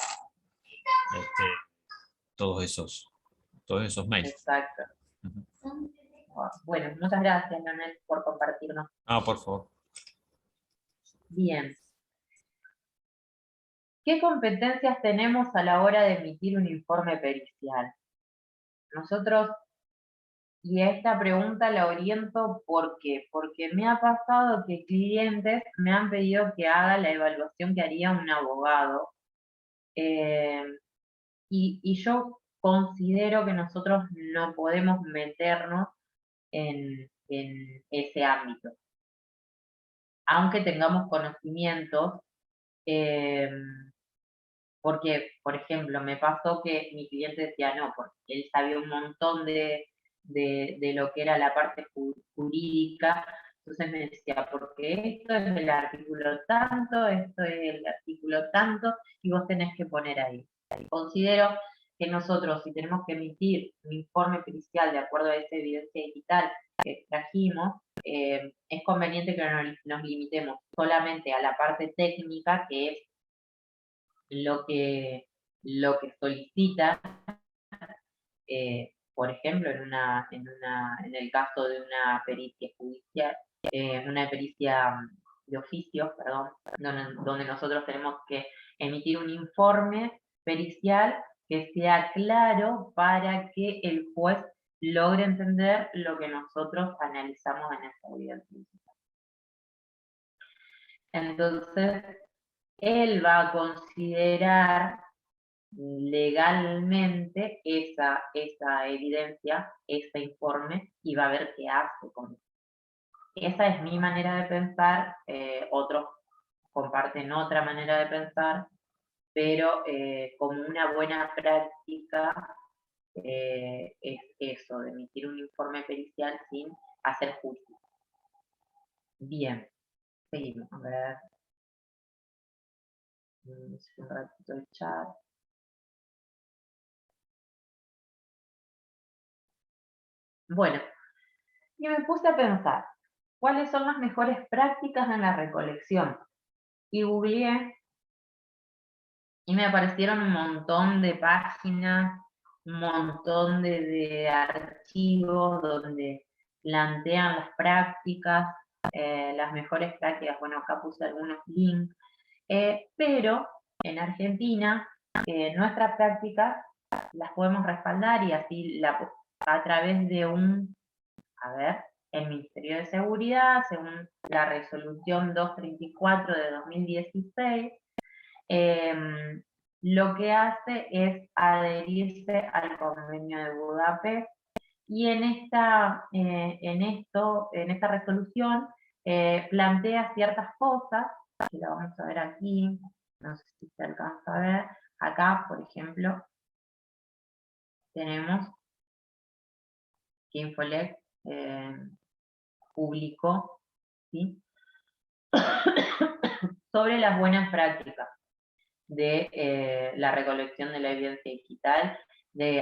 todos esos todos esos mails. Exacto. Bueno, muchas gracias, Leonel, por compartirnos. Por favor. Bien. ¿Qué competencias tenemos a la hora de emitir un informe pericial? Nosotros, y a esta pregunta la oriento, ¿por qué? Porque me ha pasado que clientes me han pedido que haga la evaluación que haría un abogado. Y yo considero que nosotros no podemos meternos en ese ámbito. Aunque tengamos conocimientos, porque, por ejemplo, me pasó que mi cliente decía no, porque él sabía un montón de lo que era la parte jurídica, entonces me decía, porque esto es el artículo tanto, esto es el artículo tanto, y vos tenés que poner ahí. Considero que nosotros, si tenemos que emitir un informe pericial de acuerdo a esa evidencia digital que trajimos, es conveniente que nos limitemos solamente a la parte técnica, que es lo que solicita, por ejemplo, en el caso de una pericia judicial, una pericia de oficio, perdón, donde nosotros tenemos que emitir un informe pericial que sea claro para que el juez logre entender lo que nosotros analizamos en esa evidencia. Entonces, él va a considerar legalmente esa evidencia, ese informe, y va a ver qué hace con eso. Esa es mi manera de pensar, otros comparten otra manera de pensar, pero como una buena práctica es eso, de emitir un informe pericial sin hacer juicio. Bien, seguimos, a ver. Un ratito el chat. Bueno, y me puse a pensar, ¿cuáles son las mejores prácticas en la recolección? Y googleé y me aparecieron un montón de páginas, un montón de archivos donde plantean las prácticas, las mejores prácticas. Bueno, acá puse algunos links, pero en Argentina nuestras prácticas las podemos respaldar y así a través de el Ministerio de Seguridad, según la resolución 234 de 2016, lo que hace es adherirse al Convenio de Budapest, y en esta resolución plantea ciertas cosas, que la vamos a ver aquí, no sé si se alcanza a ver. Acá, por ejemplo, tenemos que Infolex publicó, ¿sí?, sobre las buenas prácticas de la recolección de la evidencia digital,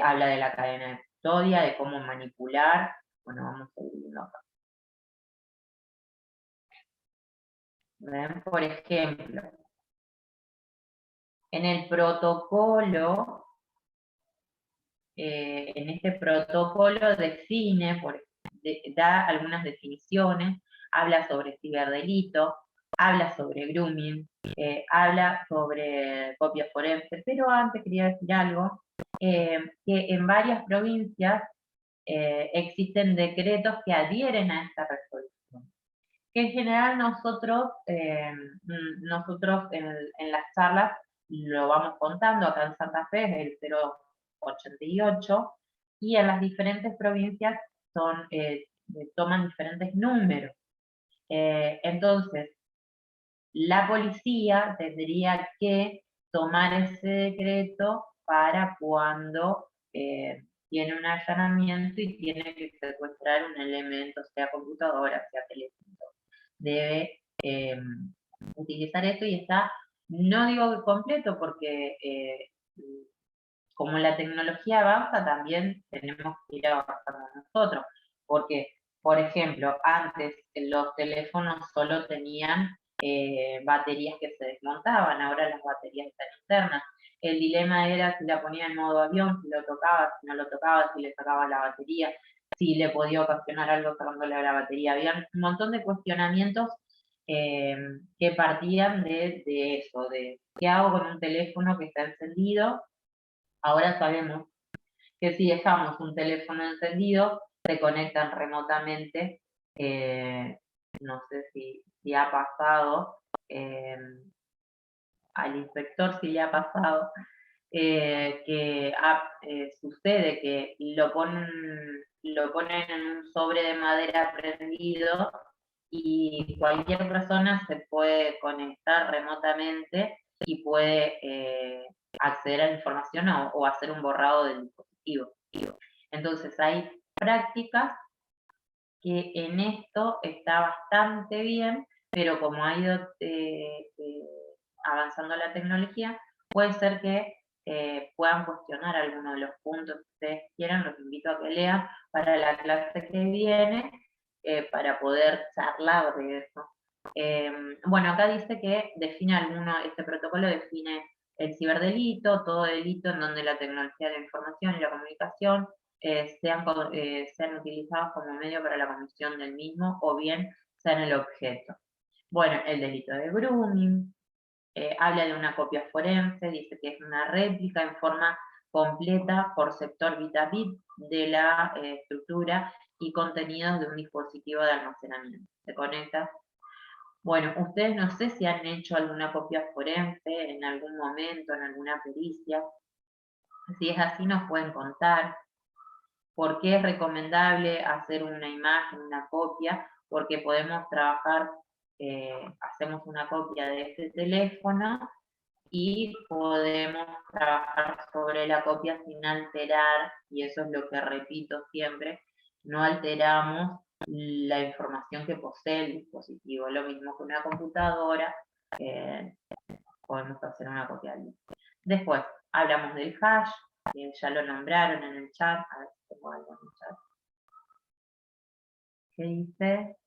habla de la cadena de custodia, de cómo manipular. Bueno, vamos a ir viendo acá. ¿Ven? Por ejemplo, en el protocolo, en este protocolo define, da algunas definiciones, habla sobre ciberdelito, habla sobre grooming, habla sobre copia forense, pero antes quería decir algo, que en varias provincias existen decretos que adhieren a esta resolución, que en general nosotros en las charlas lo vamos contando. Acá en Santa Fe es el 088, y en las diferentes provincias toman diferentes números. Entonces, la policía tendría que tomar ese decreto para cuando tiene un allanamiento y tiene que secuestrar un elemento, sea computadora, sea teléfono. Debe utilizar esto, y está, no digo que completo, porque como la tecnología avanza, también tenemos que ir avanzando nosotros, porque, por ejemplo, antes los teléfonos solo tenían baterías que se desmontaban, ahora las baterías están internas. El dilema era si la ponía en modo avión, si lo tocaba, si no lo tocaba, si le sacaba la batería, si le podía ocasionar algo sacándole a la batería. Había un montón de cuestionamientos que partían de eso, de qué hago con un teléfono que está encendido. Ahora sabemos que si dejamos un teléfono encendido, se conectan remotamente. No sé si ha pasado, al inspector si le ha pasado, que sucede que lo ponen en un sobre de madera prendido y cualquier persona se puede conectar remotamente y puede acceder a la información o hacer un borrado del dispositivo. Entonces hay prácticas que en esto está bastante bien, pero como ha ido avanzando la tecnología, puede ser que puedan cuestionar algunos de los puntos que ustedes quieran. Los invito a que lean para la clase que viene, para poder charlar de eso. Bueno, acá dice que este protocolo define el ciberdelito, todo delito en donde la tecnología de la información y la comunicación sean utilizados como medio para la comisión del mismo o bien sean el objeto. Bueno, el delito de grooming, habla de una copia forense, dice que es una réplica en forma completa por sector bit a bit de la estructura y contenidos de un dispositivo de almacenamiento. Se conecta. Bueno, ustedes no sé si han hecho alguna copia forense en algún momento, en alguna pericia. Si es así, nos pueden contar. ¿Por qué es recomendable hacer una imagen, una copia? Porque podemos trabajar, hacemos una copia de este teléfono y podemos trabajar sobre la copia sin alterar, y eso es lo que repito siempre, no alteramos la información que posee el dispositivo. Lo mismo que una computadora, podemos hacer una copia de. Después, hablamos del hash, que ya lo nombraron en el chat. A ver si tengo algo en el chat. ¿Qué dice?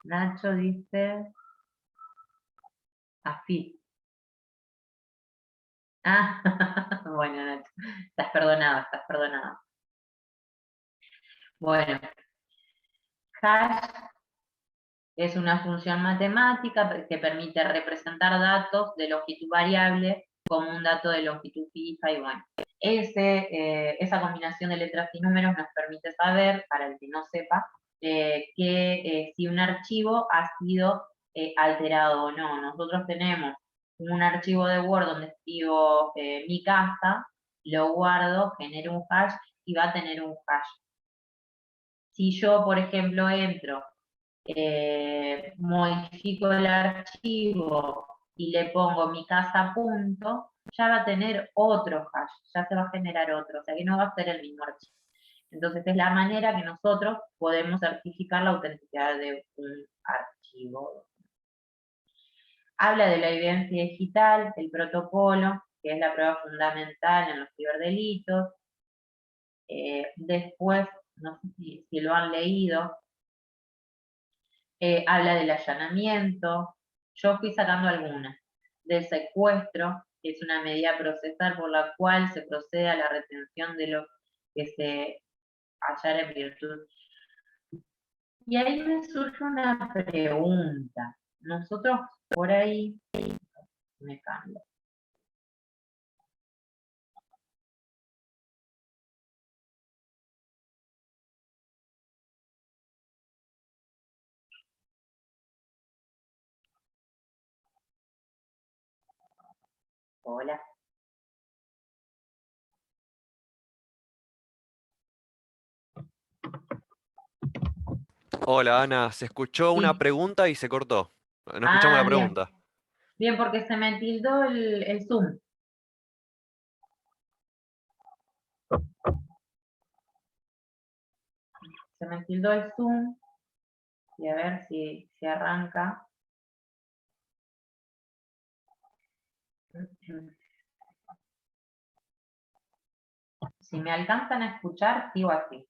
Nacho dice AFIP. Ah, bueno, Nacho, estás perdonado, estás perdonado. Bueno, hash es una función matemática que permite representar datos de longitud variable como un dato de longitud fija, y bueno, esa combinación de letras y números nos permite saber, para el que no sepa, que si un archivo ha sido alterado o no. Nosotros tenemos un archivo de Word donde escribo mi casa, lo guardo, genero un hash y va a tener un hash. Si yo, por ejemplo, entro, modifico el archivo y le pongo mi casa punto, ya va a tener otro hash, ya se va a generar otro, o sea que no va a ser el mismo archivo. Entonces es la manera que nosotros podemos certificar la autenticidad de un archivo. Habla de la evidencia digital, el protocolo, que es la prueba fundamental en los ciberdelitos. Después, no sé si lo han leído, habla del allanamiento. Yo fui sacando algunas. Del secuestro, que es una medida procesal por la cual se procede a la retención de lo que se hallara en virtud. Y ahí me surge una pregunta. Nosotros por ahí, me cambio. Hola. Hola Ana, se escuchó una Sí. pregunta y se cortó. No escuchamos la pregunta. Bien, porque se me tildó el Zoom. Se me tildó el Zoom. Y a ver si arranca. Si me alcanzan a escuchar, sigo así.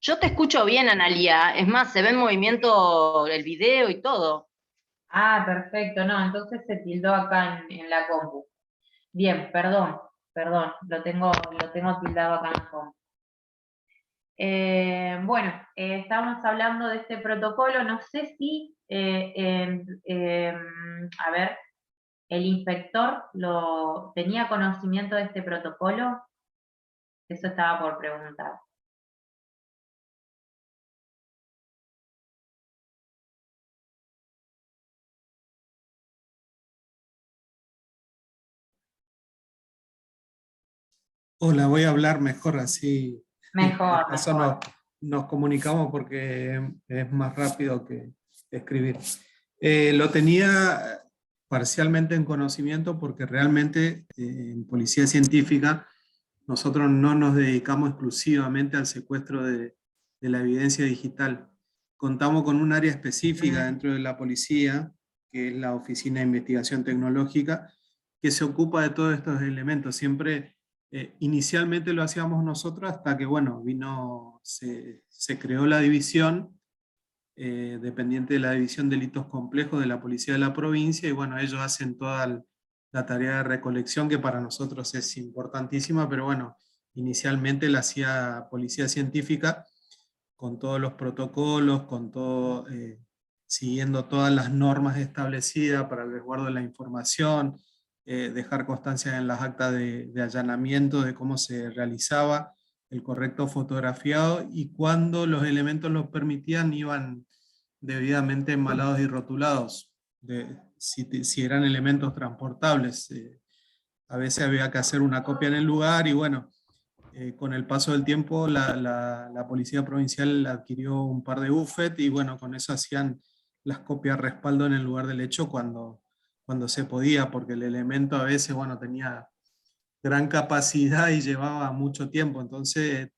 Yo te escucho bien, Analía. Es más, se ve en movimiento el video y todo. Ah, perfecto, no, entonces se tildó acá en la compu. Bien, perdón, lo tengo tildado acá en la compu. Bueno, estábamos hablando de este protocolo, no sé si, a ver, el inspector tenía conocimiento de este protocolo, eso estaba por preguntar. Hola, voy a hablar mejor así. Mejor, De paso mejor. nos comunicamos porque es más rápido que escribir. Lo tenía parcialmente en conocimiento porque realmente en policía científica nosotros no nos dedicamos exclusivamente al secuestro de la evidencia digital. Contamos con un área específica dentro de la policía, que es la Oficina de Investigación Tecnológica, que se ocupa de todos estos elementos. Siempre, inicialmente lo hacíamos nosotros hasta que, bueno, se creó la división, dependiente de la División de Delitos Complejos de la Policía de la Provincia, y bueno, ellos hacen toda la tarea de recolección, que para nosotros es importantísima, pero bueno, inicialmente la hacía Policía Científica, con todos los protocolos, con todo, siguiendo todas las normas establecidas para el resguardo de la información, dejar constancia en las actas de allanamiento de cómo se realizaba el correcto fotografiado, y cuando los elementos lo permitían iban debidamente embalados y rotulados, si eran elementos transportables. A veces había que hacer una copia en el lugar y bueno, con el paso del tiempo la Policía Provincial adquirió un par de UFET y bueno, con eso hacían las copias respaldo en el lugar del hecho cuando se podía, porque el elemento a veces, bueno, tenía gran capacidad y llevaba mucho tiempo, entonces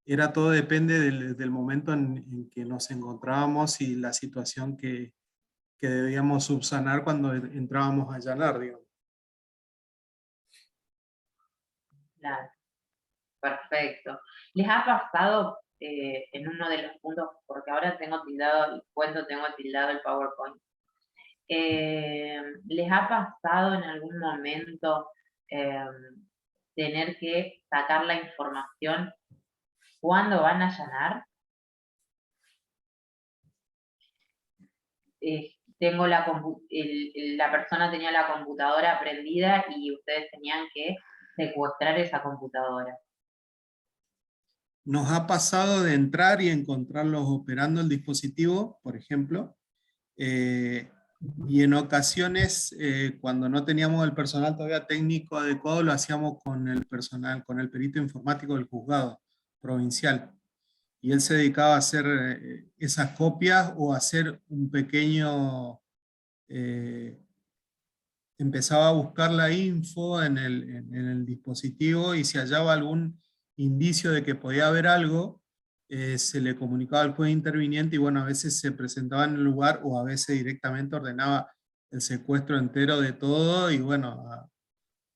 era todo depende del momento en que nos encontrábamos y la situación que debíamos subsanar cuando entrábamos a allanar, digamos. Claro, perfecto. ¿Les ha pasado en uno de los puntos, porque ahora tengo tildado el cuento, tengo tildado el PowerPoint, ¿les ha pasado en algún momento eh, tener que sacar la información cuando van a allanar? Tengo la persona tenía la computadora prendida y ustedes tenían que secuestrar esa computadora. Nos ha pasado de entrar y encontrarlos operando el dispositivo, por ejemplo, y en ocasiones, cuando no teníamos el personal todavía técnico adecuado, lo hacíamos con el personal, con el perito informático del juzgado provincial. Y él se dedicaba a hacer esas copias o a hacer un pequeño... empezaba a buscar la info en el dispositivo y si hallaba algún indicio de que podía haber algo, se le comunicaba al juez interviniente y bueno, a veces se presentaba en el lugar o a veces directamente ordenaba el secuestro entero de todo y bueno,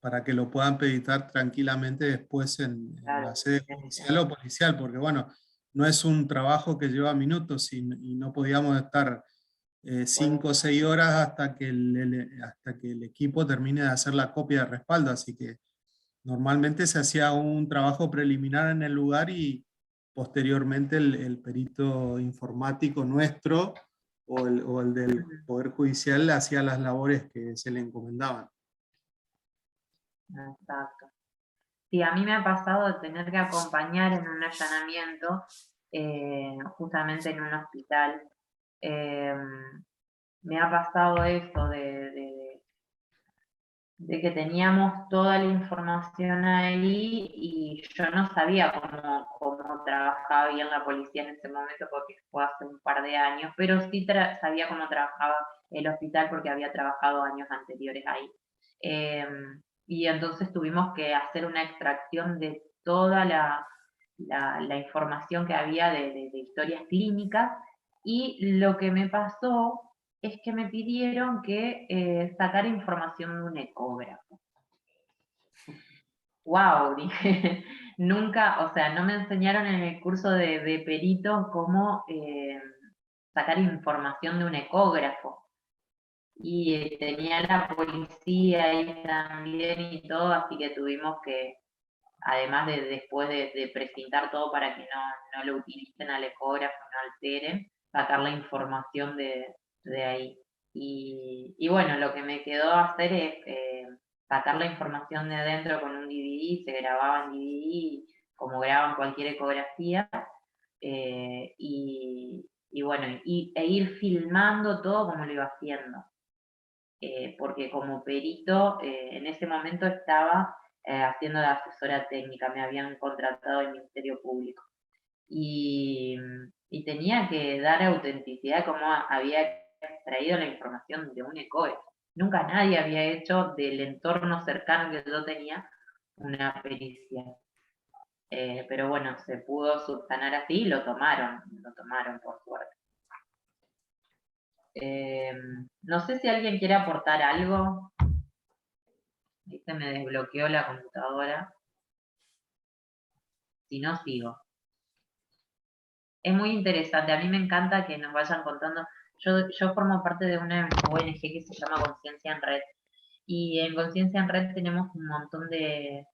para que lo puedan peditar tranquilamente después en la sede judicial o policial, porque bueno, no es un trabajo que lleva minutos y no podíamos estar 5 o 6 horas hasta que el equipo termine de hacer la copia de respaldo, así que normalmente se hacía un trabajo preliminar en el lugar y posteriormente el perito informático nuestro o el del Poder Judicial hacía las labores que se le encomendaban. Exacto. Sí, a mí me ha pasado de tener que acompañar en un allanamiento, justamente en un hospital. Me ha pasado eso de que teníamos toda la información ahí y yo no sabía cómo trabajaba bien la policía en ese momento porque fue hace un par de años, pero sí sabía cómo trabajaba el hospital porque había trabajado años anteriores ahí. Y entonces tuvimos que hacer una extracción de toda la información que había de historias clínicas, y lo que me pasó es que me pidieron que sacara información de un ecógrafo. wow, dije, nunca, o sea, no me enseñaron en el curso de perito cómo sacar información de un ecógrafo. Y tenía la policía ahí también y todo, así que tuvimos que, además de después de precintar todo para que no lo utilicen al ecógrafo, no alteren, sacar la información de ahí. Y bueno, lo que me quedó hacer es sacar la información de adentro con un DVD, se grababa en DVD, como graban cualquier ecografía, y bueno, e ir filmando todo como lo iba haciendo. Porque como perito en ese momento estaba haciendo de asesora técnica, me habían contratado el Ministerio Público. Y tenía que dar autenticidad como había extraído la información de un ecógrafo. Nunca nadie había hecho del entorno cercano que yo tenía una pericia. Pero bueno, se pudo subsanar así y lo tomaron por suerte. No sé si alguien quiere aportar algo. Ahí se me desbloqueó la computadora. Si no, sigo. Es muy interesante, a mí me encanta que nos vayan contando. Yo formo parte de una ONG que se llama Conciencia en Red. Y en Conciencia en Red tenemos un montón de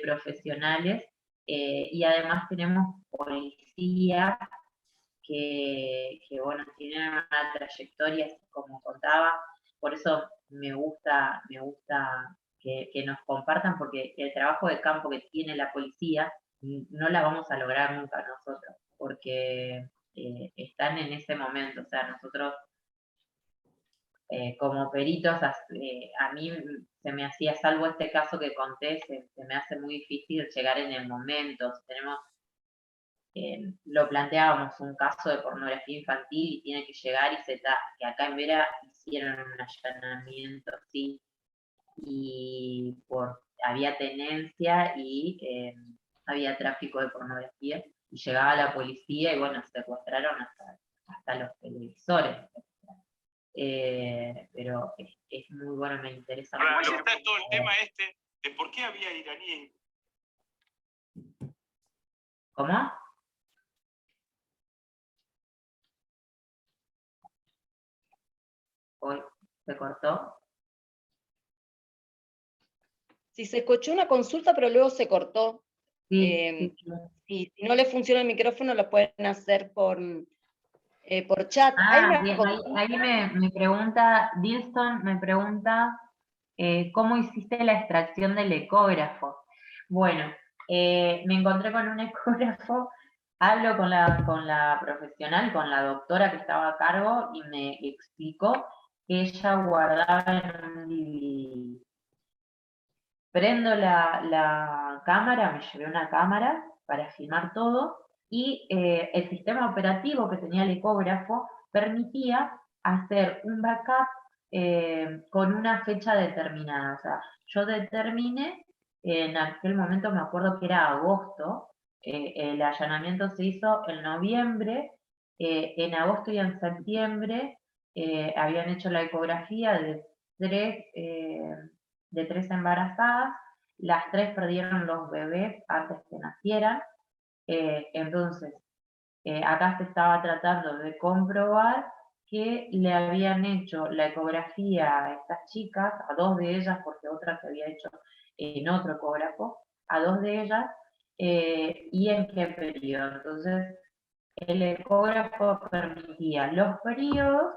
profesionales y además tenemos policías que bueno, tienen una trayectoria, así como contaba. Por eso me gusta que nos compartan, porque el trabajo de campo que tiene la policía no la vamos a lograr nunca nosotros, porque están en ese momento. O sea, nosotros como peritos, a mí se me hacía, salvo este caso que conté, se me hace muy difícil llegar en el momento. Tenemos, lo planteábamos, un caso de pornografía infantil y tiene que llegar y que acá en Vera hicieron un allanamiento, sí, y había tenencia y había tráfico de pornografía, y llegaba la policía y bueno, secuestraron hasta los televisores. Pero es muy bueno, me interesa. Después está todo el tema de por qué había iraníes. ¿Cómo? Hoy se cortó. Sí, se escuchó una consulta, pero luego se cortó. Sí. Y si no les funciona el micrófono, lo pueden hacer por chat. Ahí me pregunta, Dilson me pregunta, ¿cómo hiciste la extracción del ecógrafo? Bueno, me encontré con un ecógrafo, hablo con la profesional, con la doctora que estaba a cargo, y me explicó que ella guardaba en un DVD. Prendo la cámara, me llevé una cámara para filmar todo, y el sistema operativo que tenía el ecógrafo permitía hacer un backup con una fecha determinada. O sea, yo determiné, en aquel momento me acuerdo que era agosto, el allanamiento se hizo en noviembre, en agosto y en septiembre habían hecho la ecografía de tres embarazadas, las 3 perdieron los bebés antes que nacieran. Entonces, acá se estaba tratando de comprobar que le habían hecho la ecografía a estas chicas, a 2 de ellas, porque otra se había hecho en otro ecógrafo, a 2 de ellas, y en qué periodo. Entonces, el ecógrafo permitía los periodos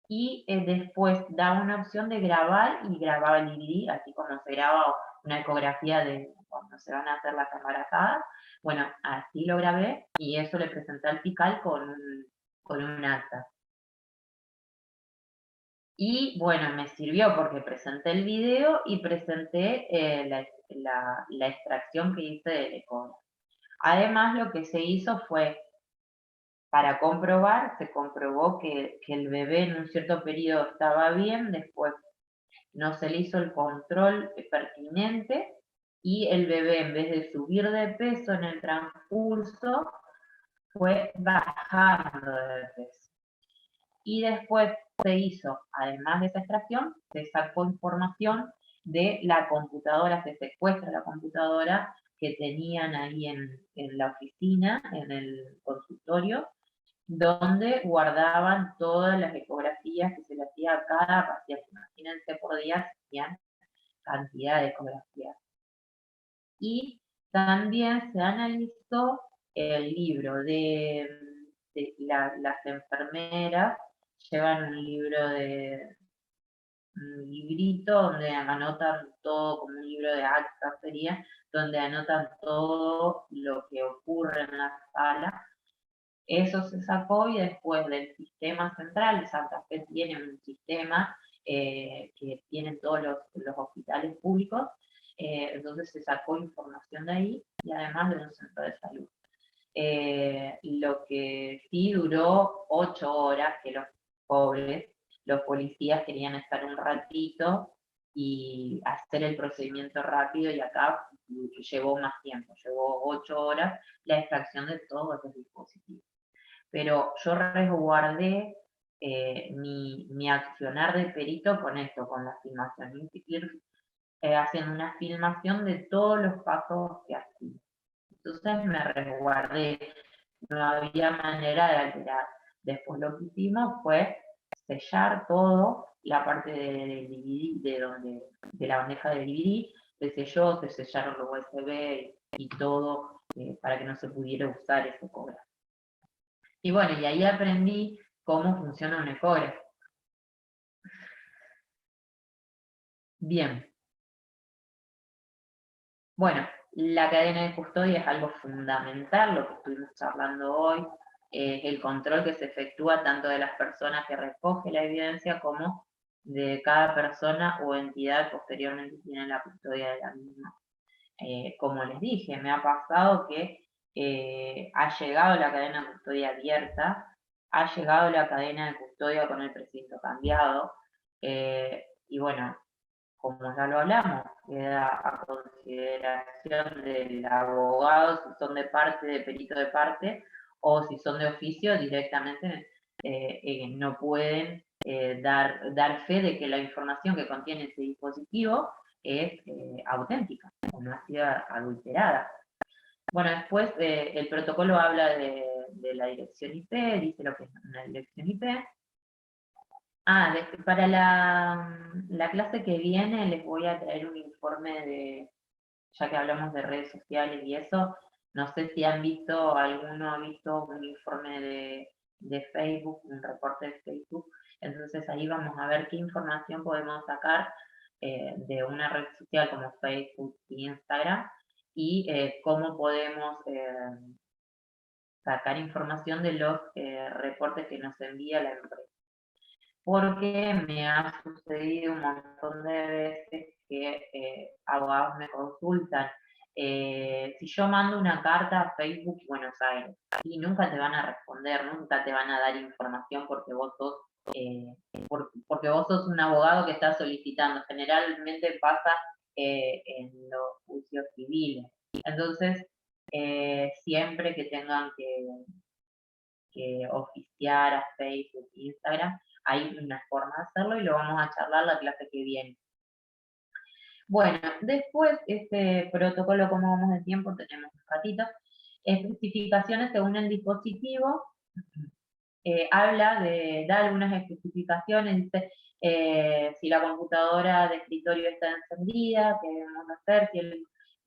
y después daba una opción de grabar, y grababa el DVD, así como se graba una ecografía de cuando se van a hacer las embarazadas. Bueno, así lo grabé y eso le presenté al fiscal con un acta. Y bueno, me sirvió porque presenté el video y presenté la extracción que hice del ecógrafo. Además, lo que se hizo fue, para comprobar, se comprobó que el bebé en un cierto periodo estaba bien, después no se le hizo el control pertinente y el bebé, en vez de subir de peso en el transcurso, fue bajando de peso. Y después se hizo, además de esa extracción, se sacó información de la computadora, se secuestra la computadora que tenían ahí en la oficina, en el consultorio, donde guardaban todas las ecografías que se le hacía a cada paciente. Imagínense, por día se hacían cantidad de ecografías. Y también se analizó el libro de las enfermeras, llevan un libro un librito donde anotan todo, como un libro de acta sería, donde anotan todo lo que ocurre en la sala. Eso se sacó y después del sistema central, Santa Fe tiene un sistema que tienen todos los hospitales públicos, entonces se sacó información de ahí y además de un centro de salud. Lo que sí duró 8 horas, que los pobres, los policías querían estar un ratito y hacer el procedimiento rápido, y acá llevó más tiempo, llevó 8 horas la extracción de todos los dispositivos. Pero yo resguardé mi accionar de perito con esto, con la filmación, ir haciendo una filmación de todos los pasos que hacía. Entonces me resguardé, no había manera de alterar. Después lo que hicimos fue sellar todo, la parte del DVD, de la bandeja de DVD, se selló, se sellaron los USB y todo para que no se pudiera usar ese ecógrafo. Y bueno, y ahí aprendí cómo funciona un ecógrafo. Bien. Bueno, la cadena de custodia es algo fundamental, lo que estuvimos charlando hoy, el control que se efectúa tanto de las personas que recogen la evidencia como de cada persona o entidad posteriormente tiene la custodia de la misma. Como les dije, me ha pasado que ha llegado la cadena de custodia abierta, ha llegado la cadena de custodia con el precinto cambiado, y bueno, como ya lo hablamos, queda a consideración del abogado si son de parte, de perito de parte, o si son de oficio, directamente no pueden dar fe de que la información que contiene ese dispositivo es auténtica, o no ha sido adulterada. Bueno, después el protocolo habla de la dirección IP, dice lo que es una dirección IP. Para la clase que viene les voy a traer un informe ya que hablamos de redes sociales y eso, no sé si alguno ha visto un informe de Facebook, un reporte de Facebook, entonces ahí vamos a ver qué información podemos sacar de una red social como Facebook y Instagram, y cómo podemos sacar información de los reportes que nos envía la empresa. Porque me ha sucedido un montón de veces que abogados me consultan. Si yo mando una carta a Facebook Buenos Aires, y nunca te van a responder, nunca te van a dar información porque vos sos un abogado que está solicitando. Generalmente pasa en los juicios civiles. Entonces, siempre que tengan que oficiar a Facebook e Instagram, hay una forma de hacerlo y lo vamos a charlar la clase que viene. Bueno, después este protocolo, como vamos de tiempo, tenemos un ratito, especificaciones según el dispositivo, da algunas especificaciones, dice si la computadora de escritorio está encendida, qué debemos hacer, si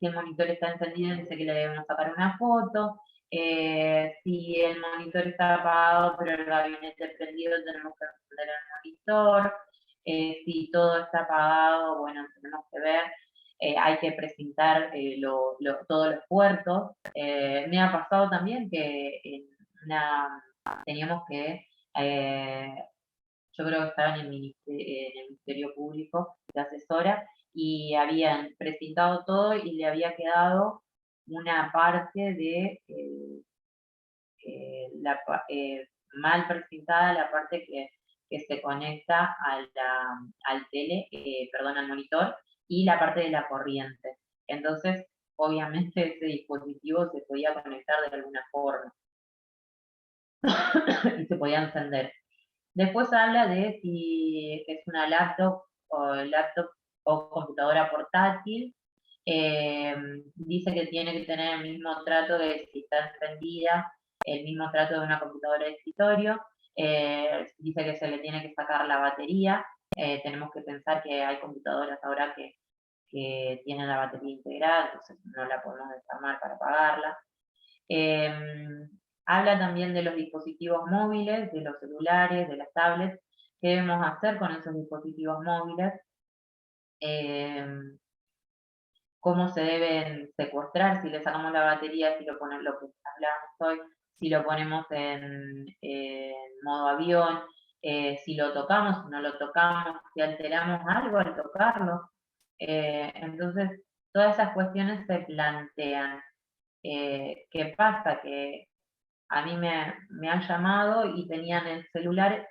el monitor está encendido, dice que le debemos sacar una foto, si el monitor está apagado pero el gabinete prendido, tenemos que encender el monitor, si todo está apagado, bueno, tenemos que ver, hay que precintar todos los puertos. Me ha pasado también que teníamos que, yo creo que estaba en el Ministerio Público de asesora, y habían precintado todo y le había quedado una parte de mal precintada, la parte que se conecta al monitor, y la parte de la corriente. Entonces, obviamente ese dispositivo se podía conectar de alguna forma y se podía encender. Después habla de si es una laptop o laptop o computadora portátil. Dice que tiene que tener el mismo trato de si está encendida, el mismo trato de una computadora de escritorio. Dice que se le tiene que sacar la batería. Tenemos que pensar que hay computadoras ahora que tienen la batería integrada, entonces no la podemos desarmar para apagarla. Habla también de los dispositivos móviles, de los celulares, de las tablets. ¿Qué debemos hacer con esos dispositivos móviles? Cómo se deben secuestrar, si le sacamos la batería, si lo ponemos, lo que hablábamos hoy, si lo ponemos en modo avión, si lo tocamos, si no lo tocamos, si alteramos algo al tocarlo. Entonces, todas esas cuestiones se plantean. ¿Qué pasa? Que a mí me han llamado y tenían el celular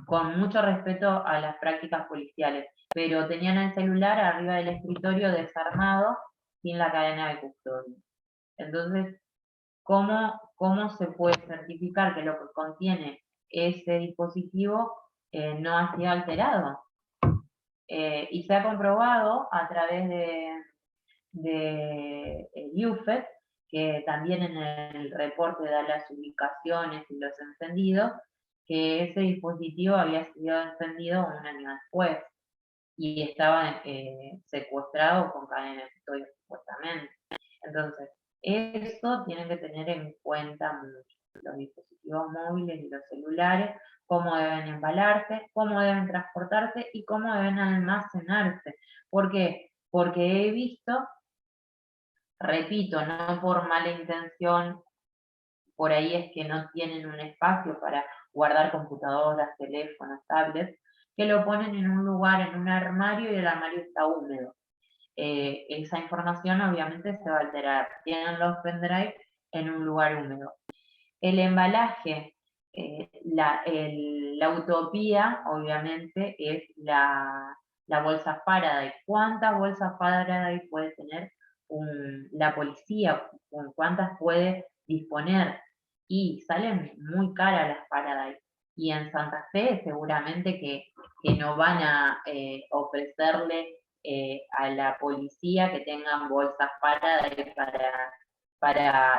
con mucho respeto a las prácticas policiales, pero tenían el celular arriba del escritorio desarmado sin la cadena de custodia. Entonces, ¿cómo se puede certificar que lo que contiene ese dispositivo no ha sido alterado? Y se ha comprobado a través de UFED, que también en el reporte da las ubicaciones y los encendidos, que ese dispositivo había sido encendido un año después y estaba secuestrado con cadena de custodia supuestamente. Entonces, eso tienen que tener en cuenta mucho, los dispositivos móviles y los celulares, cómo deben embalarse, cómo deben transportarse y cómo deben almacenarse. ¿Por qué? Porque he visto, repito, no por mala intención, por ahí es que no tienen un espacio para guardar computadoras, teléfonos, tablets, que lo ponen en un lugar, en un armario, y el armario está húmedo. Esa información obviamente se va a alterar. Tienen los pendrive en un lugar húmedo. El embalaje, la utopía obviamente es la bolsa Faraday. ¿Cuántas bolsas Faraday puede tener la policía? ¿Cuántas puede disponer? Y salen muy caras las Faraday. Y en Santa Fe seguramente que no van a ofrecerle a la policía que tengan bolsas Faraday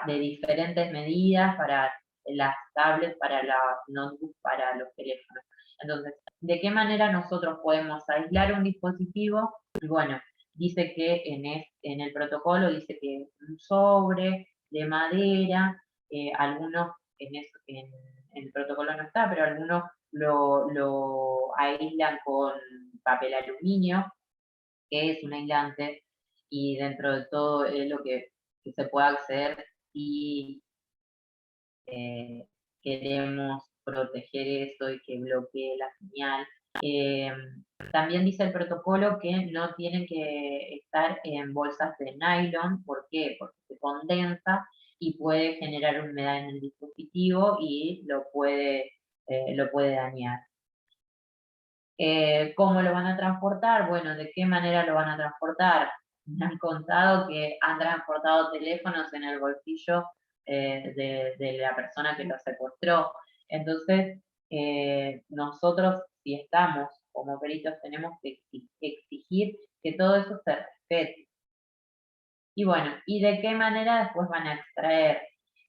de diferentes medidas, para las tablets, para las notebooks, para los teléfonos. Entonces, ¿de qué manera nosotros podemos aislar un dispositivo? Bueno, dice que en el protocolo dice que un sobre de madera, algunos en el protocolo no está, pero algunos lo aíslan con papel aluminio, que es un aislante, y dentro de todo es lo que se puede acceder si queremos proteger eso y que bloquee la señal. También dice el protocolo que no tienen que estar en bolsas de nylon. ¿Por qué? Porque se condensa y puede generar humedad en el dispositivo y lo puede dañar. ¿Cómo lo van a transportar? Bueno, ¿de qué manera lo van a transportar? Me han contado que han transportado teléfonos en el bolsillo de la persona que lo secuestró. Entonces, nosotros, si estamos como peritos, tenemos que exigir que todo eso se respete. Y bueno, ¿y de qué manera después van a extraer?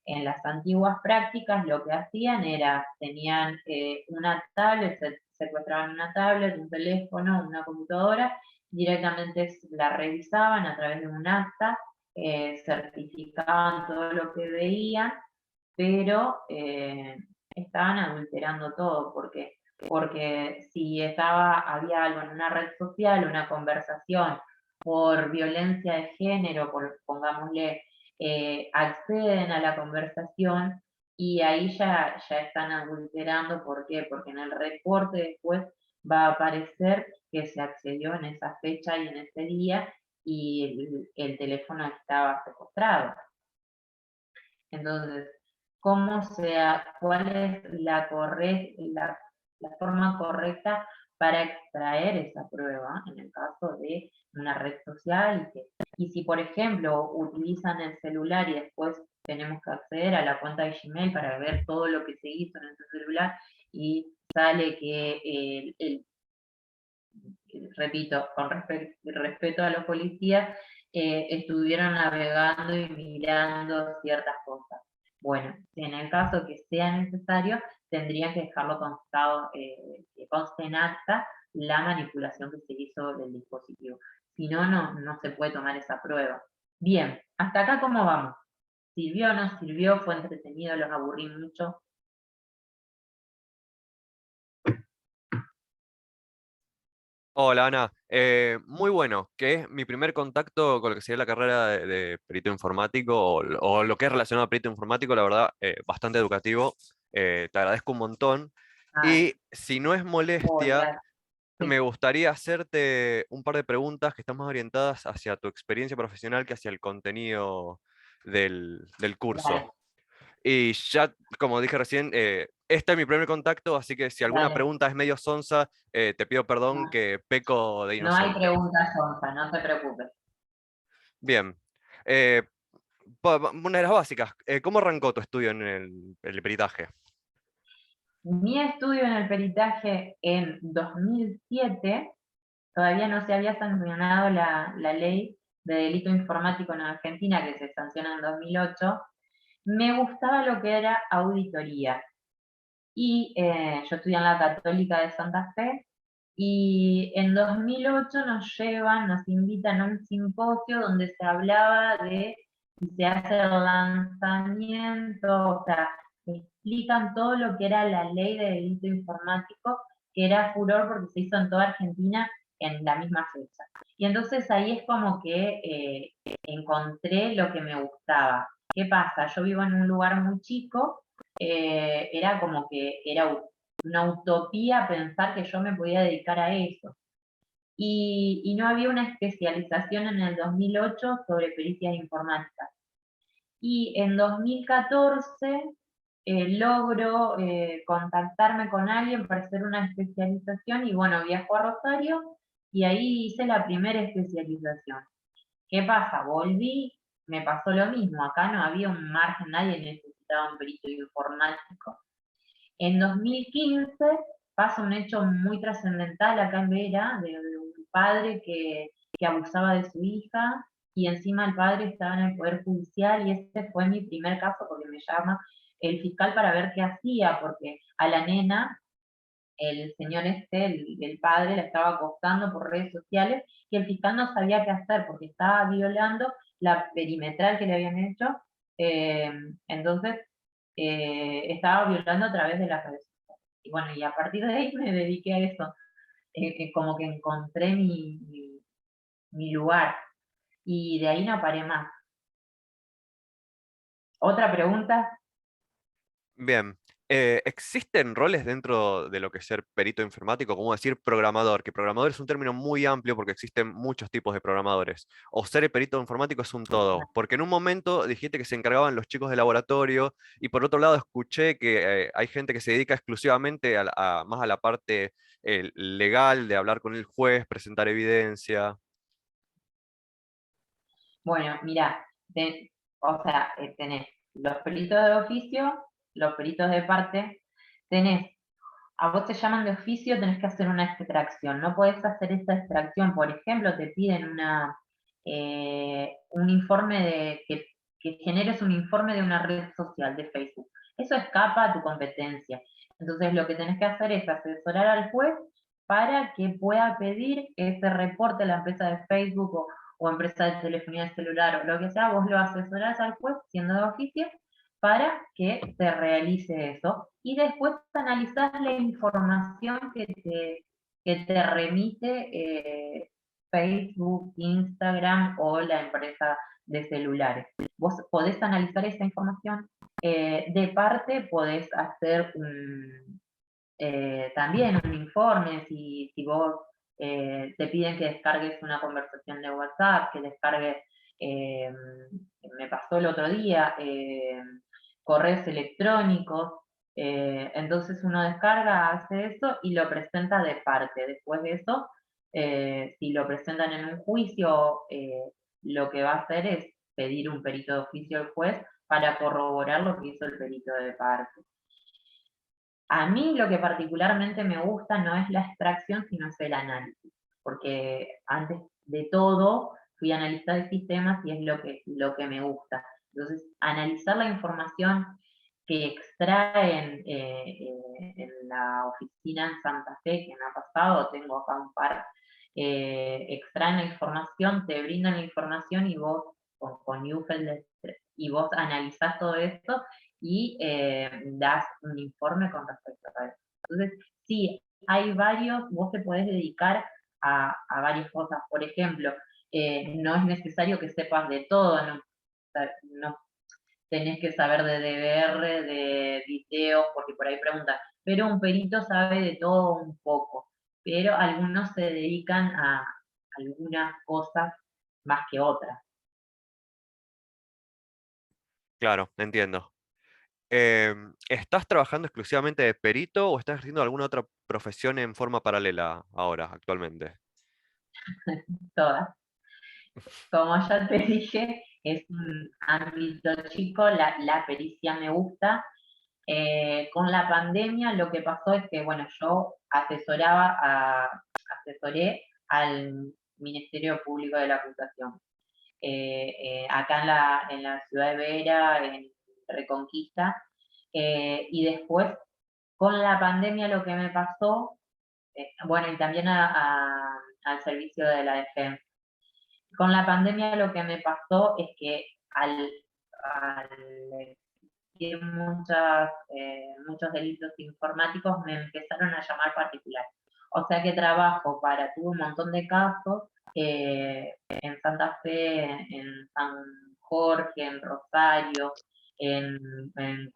En las antiguas prácticas lo que hacían era, tenían una tablet, secuestraban una tablet, un teléfono, una computadora, directamente la revisaban a través de un acta, certificaban todo lo que veían, pero estaban adulterando todo. ¿Por qué? Porque si había algo en una red social, una conversación por violencia de género, pongámosle, acceden a la conversación y ahí ya están adulterando. ¿Por qué? Porque en el reporte después va a aparecer que se accedió en esa fecha y en ese día y el teléfono estaba secuestrado. Entonces, ¿cuál es la forma correcta para extraer esa prueba en el caso de una red social? Y si, por ejemplo, utilizan el celular y después tenemos que acceder a la cuenta de Gmail para ver todo lo que se hizo en ese celular y sale que repito, con respeto a los policías, estuvieron navegando y mirando ciertas cosas. Bueno, en el caso que sea necesario, tendrían que dejarlo constado, que conste en acta la manipulación que se hizo del dispositivo. Si no, no se puede tomar esa prueba. Bien, hasta acá ¿cómo vamos? ¿Sirvió o no sirvió? ¿Fue entretenido? ¿Los aburrí mucho? Hola Ana, muy bueno, que es mi primer contacto con lo que sería la carrera de perito informático o lo que es relacionado a perito informático, la verdad, bastante educativo, te agradezco un montón. Ah, Y si no es molestia, gracias. me gustaría hacerte un par de preguntas que están más orientadas hacia tu experiencia profesional que hacia el contenido del Dale, curso. Y ya, como dije recién, este es mi primer contacto, así que si alguna dale. pregunta es medio sonsa, te pido perdón No, que peco de no hay inocente. preguntas sonsa, no te preocupes. Bien. eh, una de las básicas, ¿cómo arrancó tu estudio en el peritaje? Mi estudio en el peritaje en 2007, todavía no se había sancionado la ley de delito informático en Argentina, que se sanciona en 2008, me gustaba lo que era auditoría. Y yo estudié en la Católica de Santa Fe, y en 2008 nos invitan a un simposio donde se hablaba de si se hace el lanzamiento, o sea, explican todo lo que era la ley de delito informático, que era furor porque se hizo en toda Argentina en la misma fecha. Y entonces ahí es como que encontré lo que me gustaba. ¿Qué pasa? Yo vivo en un lugar muy chico, era como que era una utopía pensar que yo me podía dedicar a eso. Y no había una especialización en el 2008 sobre pericias informáticas. Y en 2014 logro contactarme con alguien para hacer una especialización y bueno, viajo a Rosario y ahí hice la primera especialización. ¿Qué pasa? Volví, me pasó lo mismo, acá no había un margen, nadie necesitaba un perito informático. En 2015 pasa un hecho muy trascendental acá en Vera, de un padre que abusaba de su hija, y encima el padre estaba en el Poder Judicial, y ese fue mi primer caso porque me llama el fiscal para ver qué hacía, porque a la nena, el señor el padre, la estaba acosando por redes sociales, y el fiscal no sabía qué hacer porque estaba violando la perimetral que le habían hecho, eh, entonces estaba violando a través de las redes sociales. Y bueno, y a partir de ahí me dediqué a eso, como que encontré mi lugar, y de ahí no paré más. ¿Otra pregunta? Bien. ¿Existen roles dentro de lo que es ser perito informático, como decir programador? Que programador es un término muy amplio porque existen muchos tipos de programadores. O ser perito informático es un todo. Porque en un momento dijiste que se encargaban los chicos de laboratorio y por otro lado escuché que hay gente que se dedica exclusivamente más a la parte legal, de hablar con el juez, presentar evidencia. Bueno, mira, o sea, tenés los peritos de oficio, los peritos de parte, tenés, a vos te llaman de oficio, tenés que hacer una extracción, no podés hacer esa extracción, por ejemplo, te piden un informe que generes un informe de una red social de Facebook. Eso escapa a tu competencia. Entonces lo que tenés que hacer es asesorar al juez para que pueda pedir ese reporte a la empresa de Facebook o empresa de telefonía celular o lo que sea, vos lo asesorás al juez siendo de oficio para que se realice eso y después analizar la información que te remite Facebook, Instagram o la empresa de celulares. Vos podés analizar esa información, de parte podés hacer también un informe, si vos te piden que descargues una conversación de WhatsApp, que descargues, eh, me pasó el otro día, correos electrónicos, entonces uno descarga, hace eso y lo presenta de parte. Después de eso, si lo presentan en un juicio, lo que va a hacer es pedir un perito de oficio al juez para corroborar lo que hizo el perito de parte. A mí lo que particularmente me gusta no es la extracción, sino es el análisis. porque antes de todo fui analista de sistemas y es lo que me gusta. Entonces, analizar la información que extraen en la oficina en Santa Fe, que me ha pasado, tengo acá un par, extraen la información, te brindan la información y vos, con UFL, y vos analizás todo esto y das un informe con respecto a eso. Entonces, sí, hay varios, vos te podés dedicar a varias cosas. Por ejemplo, no es necesario que sepas de todo, no tenés que saber de DVR, de videos, porque por ahí preguntan, pero un perito sabe de todo un poco, pero algunos se dedican a algunas cosas más que otras. Claro, entiendo. ¿Estás trabajando exclusivamente de perito o estás haciendo alguna otra profesión en forma paralela ahora, actualmente? Todas. Como ya te dije, es un ámbito chico, la pericia me gusta. Con la pandemia lo que pasó es que, bueno, yo asesoré al Ministerio Público de la Acusación. Acá en la ciudad de Vera, en Reconquista, y después con la pandemia lo que me pasó, bueno, y también al servicio de la defensa. Con la pandemia lo que me pasó es que al existir muchos delitos informáticos me empezaron a llamar particular. O sea que tuve un montón de casos en Santa Fe, en San Jorge, en Rosario, en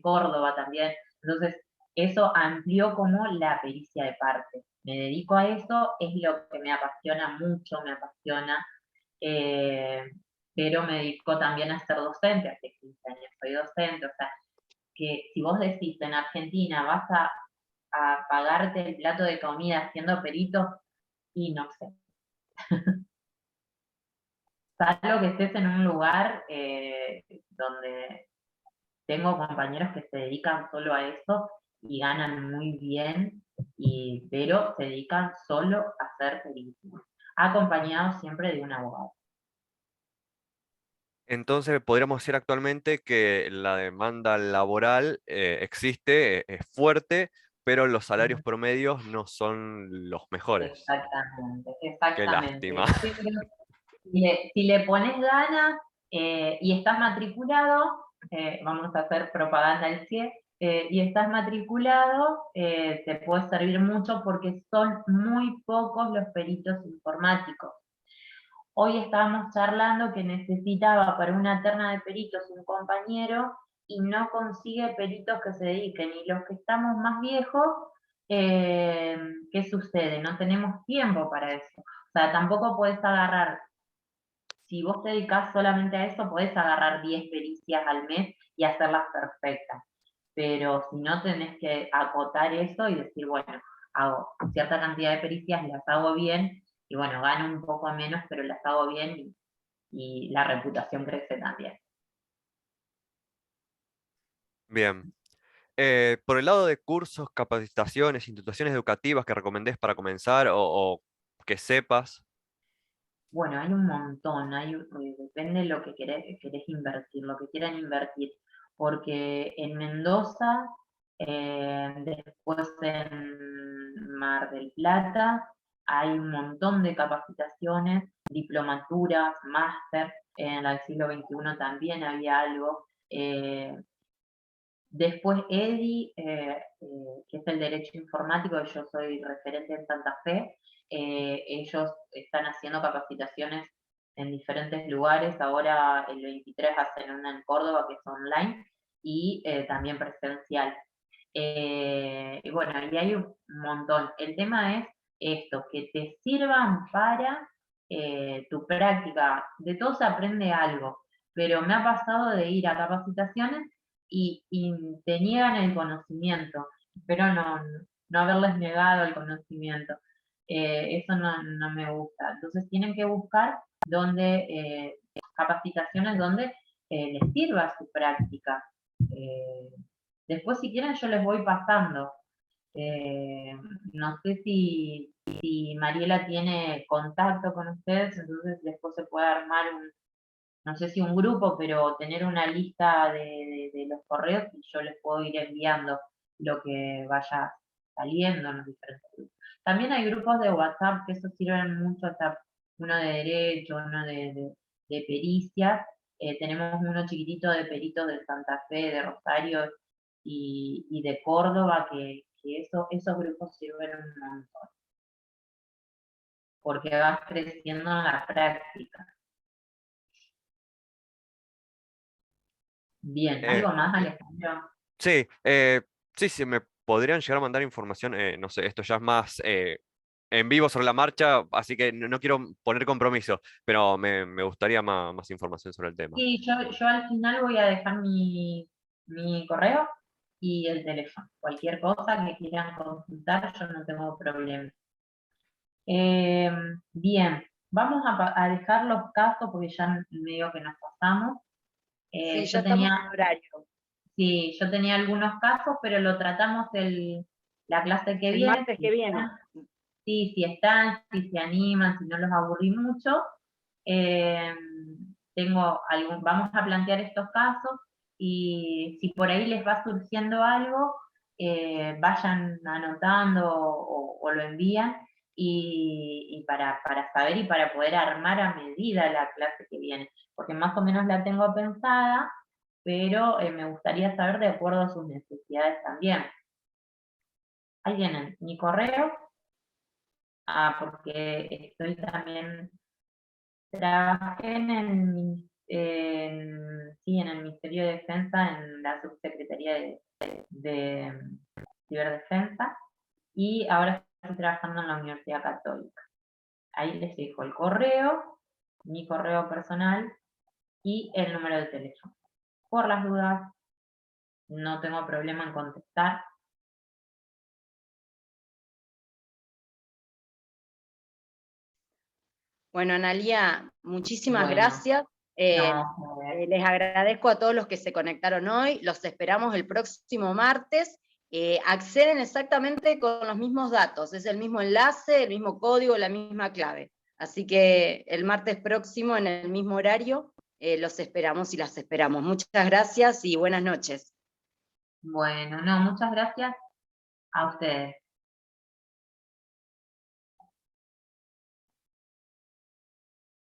Córdoba también. Entonces, eso amplió como la pericia de parte. Me dedico a eso, es lo que me apasiona mucho, me apasiona, pero me dedico también a ser docente, hace 15 años soy docente, o sea, que si vos decís en Argentina vas a pagarte el plato de comida siendo perito, y no sé. Salvo que estés en un lugar donde tengo compañeros que se dedican solo a eso y ganan muy bien, pero se dedican solo a ser peritos, acompañados siempre de un abogado. Entonces, podríamos decir actualmente que la demanda laboral existe, es fuerte, pero los salarios promedios no son los mejores. Exactamente, Qué lástima. exactamente. Pero si le pones ganas y estás matriculado, vamos a hacer propaganda al CIE, y estás matriculado, te puede servir mucho porque son muy pocos los peritos informáticos. Hoy estábamos charlando que necesitaba para una terna de peritos un compañero y no consigue peritos que se dediquen. Y los que estamos más viejos, ¿qué sucede? No tenemos tiempo para eso. O sea, tampoco podés agarrar, si vos te dedicás solamente a eso, podés agarrar 10 pericias al mes y hacerlas perfectas. Pero si no, tenés que acotar eso y decir, bueno, hago cierta cantidad de pericias, las hago bien, y bueno, gano un poco menos, pero las hago bien y la reputación crece también. Bien. Por el lado de cursos, capacitaciones, instituciones educativas que recomendés para comenzar o que sepas. Bueno, hay un montón, depende de lo que querés invertir, lo que quieran invertir, porque en Mendoza, después en Mar del Plata, hay un montón de capacitaciones, diplomaturas, máster, en el siglo XXI también había algo. Después EDI, que es el Derecho Informático, yo soy referente en Santa Fe, ellos están haciendo capacitaciones en diferentes lugares, ahora el 23 hacen una en Córdoba que es online y también presencial. Y bueno, y hay un montón. El tema es esto, que te sirvan para tu práctica. De todo se aprende algo, pero me ha pasado de ir a capacitaciones y te niegan el conocimiento. Espero no haberles negado el conocimiento. Eso no me gusta. Entonces tienen que buscar capacitaciones donde les sirva su práctica. Después, si quieren, yo les voy pasando. No sé si Mariela tiene contacto con ustedes, entonces después se puede armar no sé si un grupo, pero tener una lista de los correos y yo les puedo ir enviando lo que vaya saliendo en los diferentes grupos. También hay grupos de WhatsApp que eso sirven mucho, hasta uno de derecho, uno de pericias. Tenemos uno chiquitito de peritos de Santa Fe, de Rosario y de Córdoba, que esos grupos sirven un montón, porque vas creciendo en la práctica. Bien, ¿algo más, Alejandro? Sí, sí, me podrían llegar a mandar información, no sé, esto ya es más en vivo sobre la marcha, así que no quiero poner compromiso, pero me gustaría más información sobre el tema. Sí, yo al final voy a dejar mi correo y el teléfono. Cualquier cosa que quieran consultar, yo no tengo problema. Bien, vamos a dejar los casos porque ya medio que nos pasamos. Sí, ya estamos en horario. Sí, yo tenía algunos casos, pero lo tratamos la clase que viene. El martes que viene. Sí, si están, si se animan, si no los aburrí mucho. Vamos a plantear estos casos y si por ahí les va surgiendo algo, vayan anotando o lo envían y para saber y para poder armar a medida la clase que viene, porque más o menos la tengo pensada, pero me gustaría saber de acuerdo a sus necesidades también. Ahí tienen mi correo, porque estoy también, trabajé sí, en el Ministerio de Defensa, en la Subsecretaría de Ciberdefensa, y ahora estoy trabajando en la Universidad Católica. Ahí les dejo el correo, mi correo personal y el número de teléfono. Por las dudas, no tengo problema en contestar. Bueno, Analía, muchísimas Bueno, gracias. Les agradezco a todos los que se conectaron hoy. Los esperamos el próximo martes. Acceden exactamente con los mismos datos. Es el mismo enlace, el mismo código, la misma clave. Así que el martes próximo, en el mismo horario, los esperamos y las esperamos. Muchas gracias y buenas noches. Bueno, no, muchas gracias a ustedes.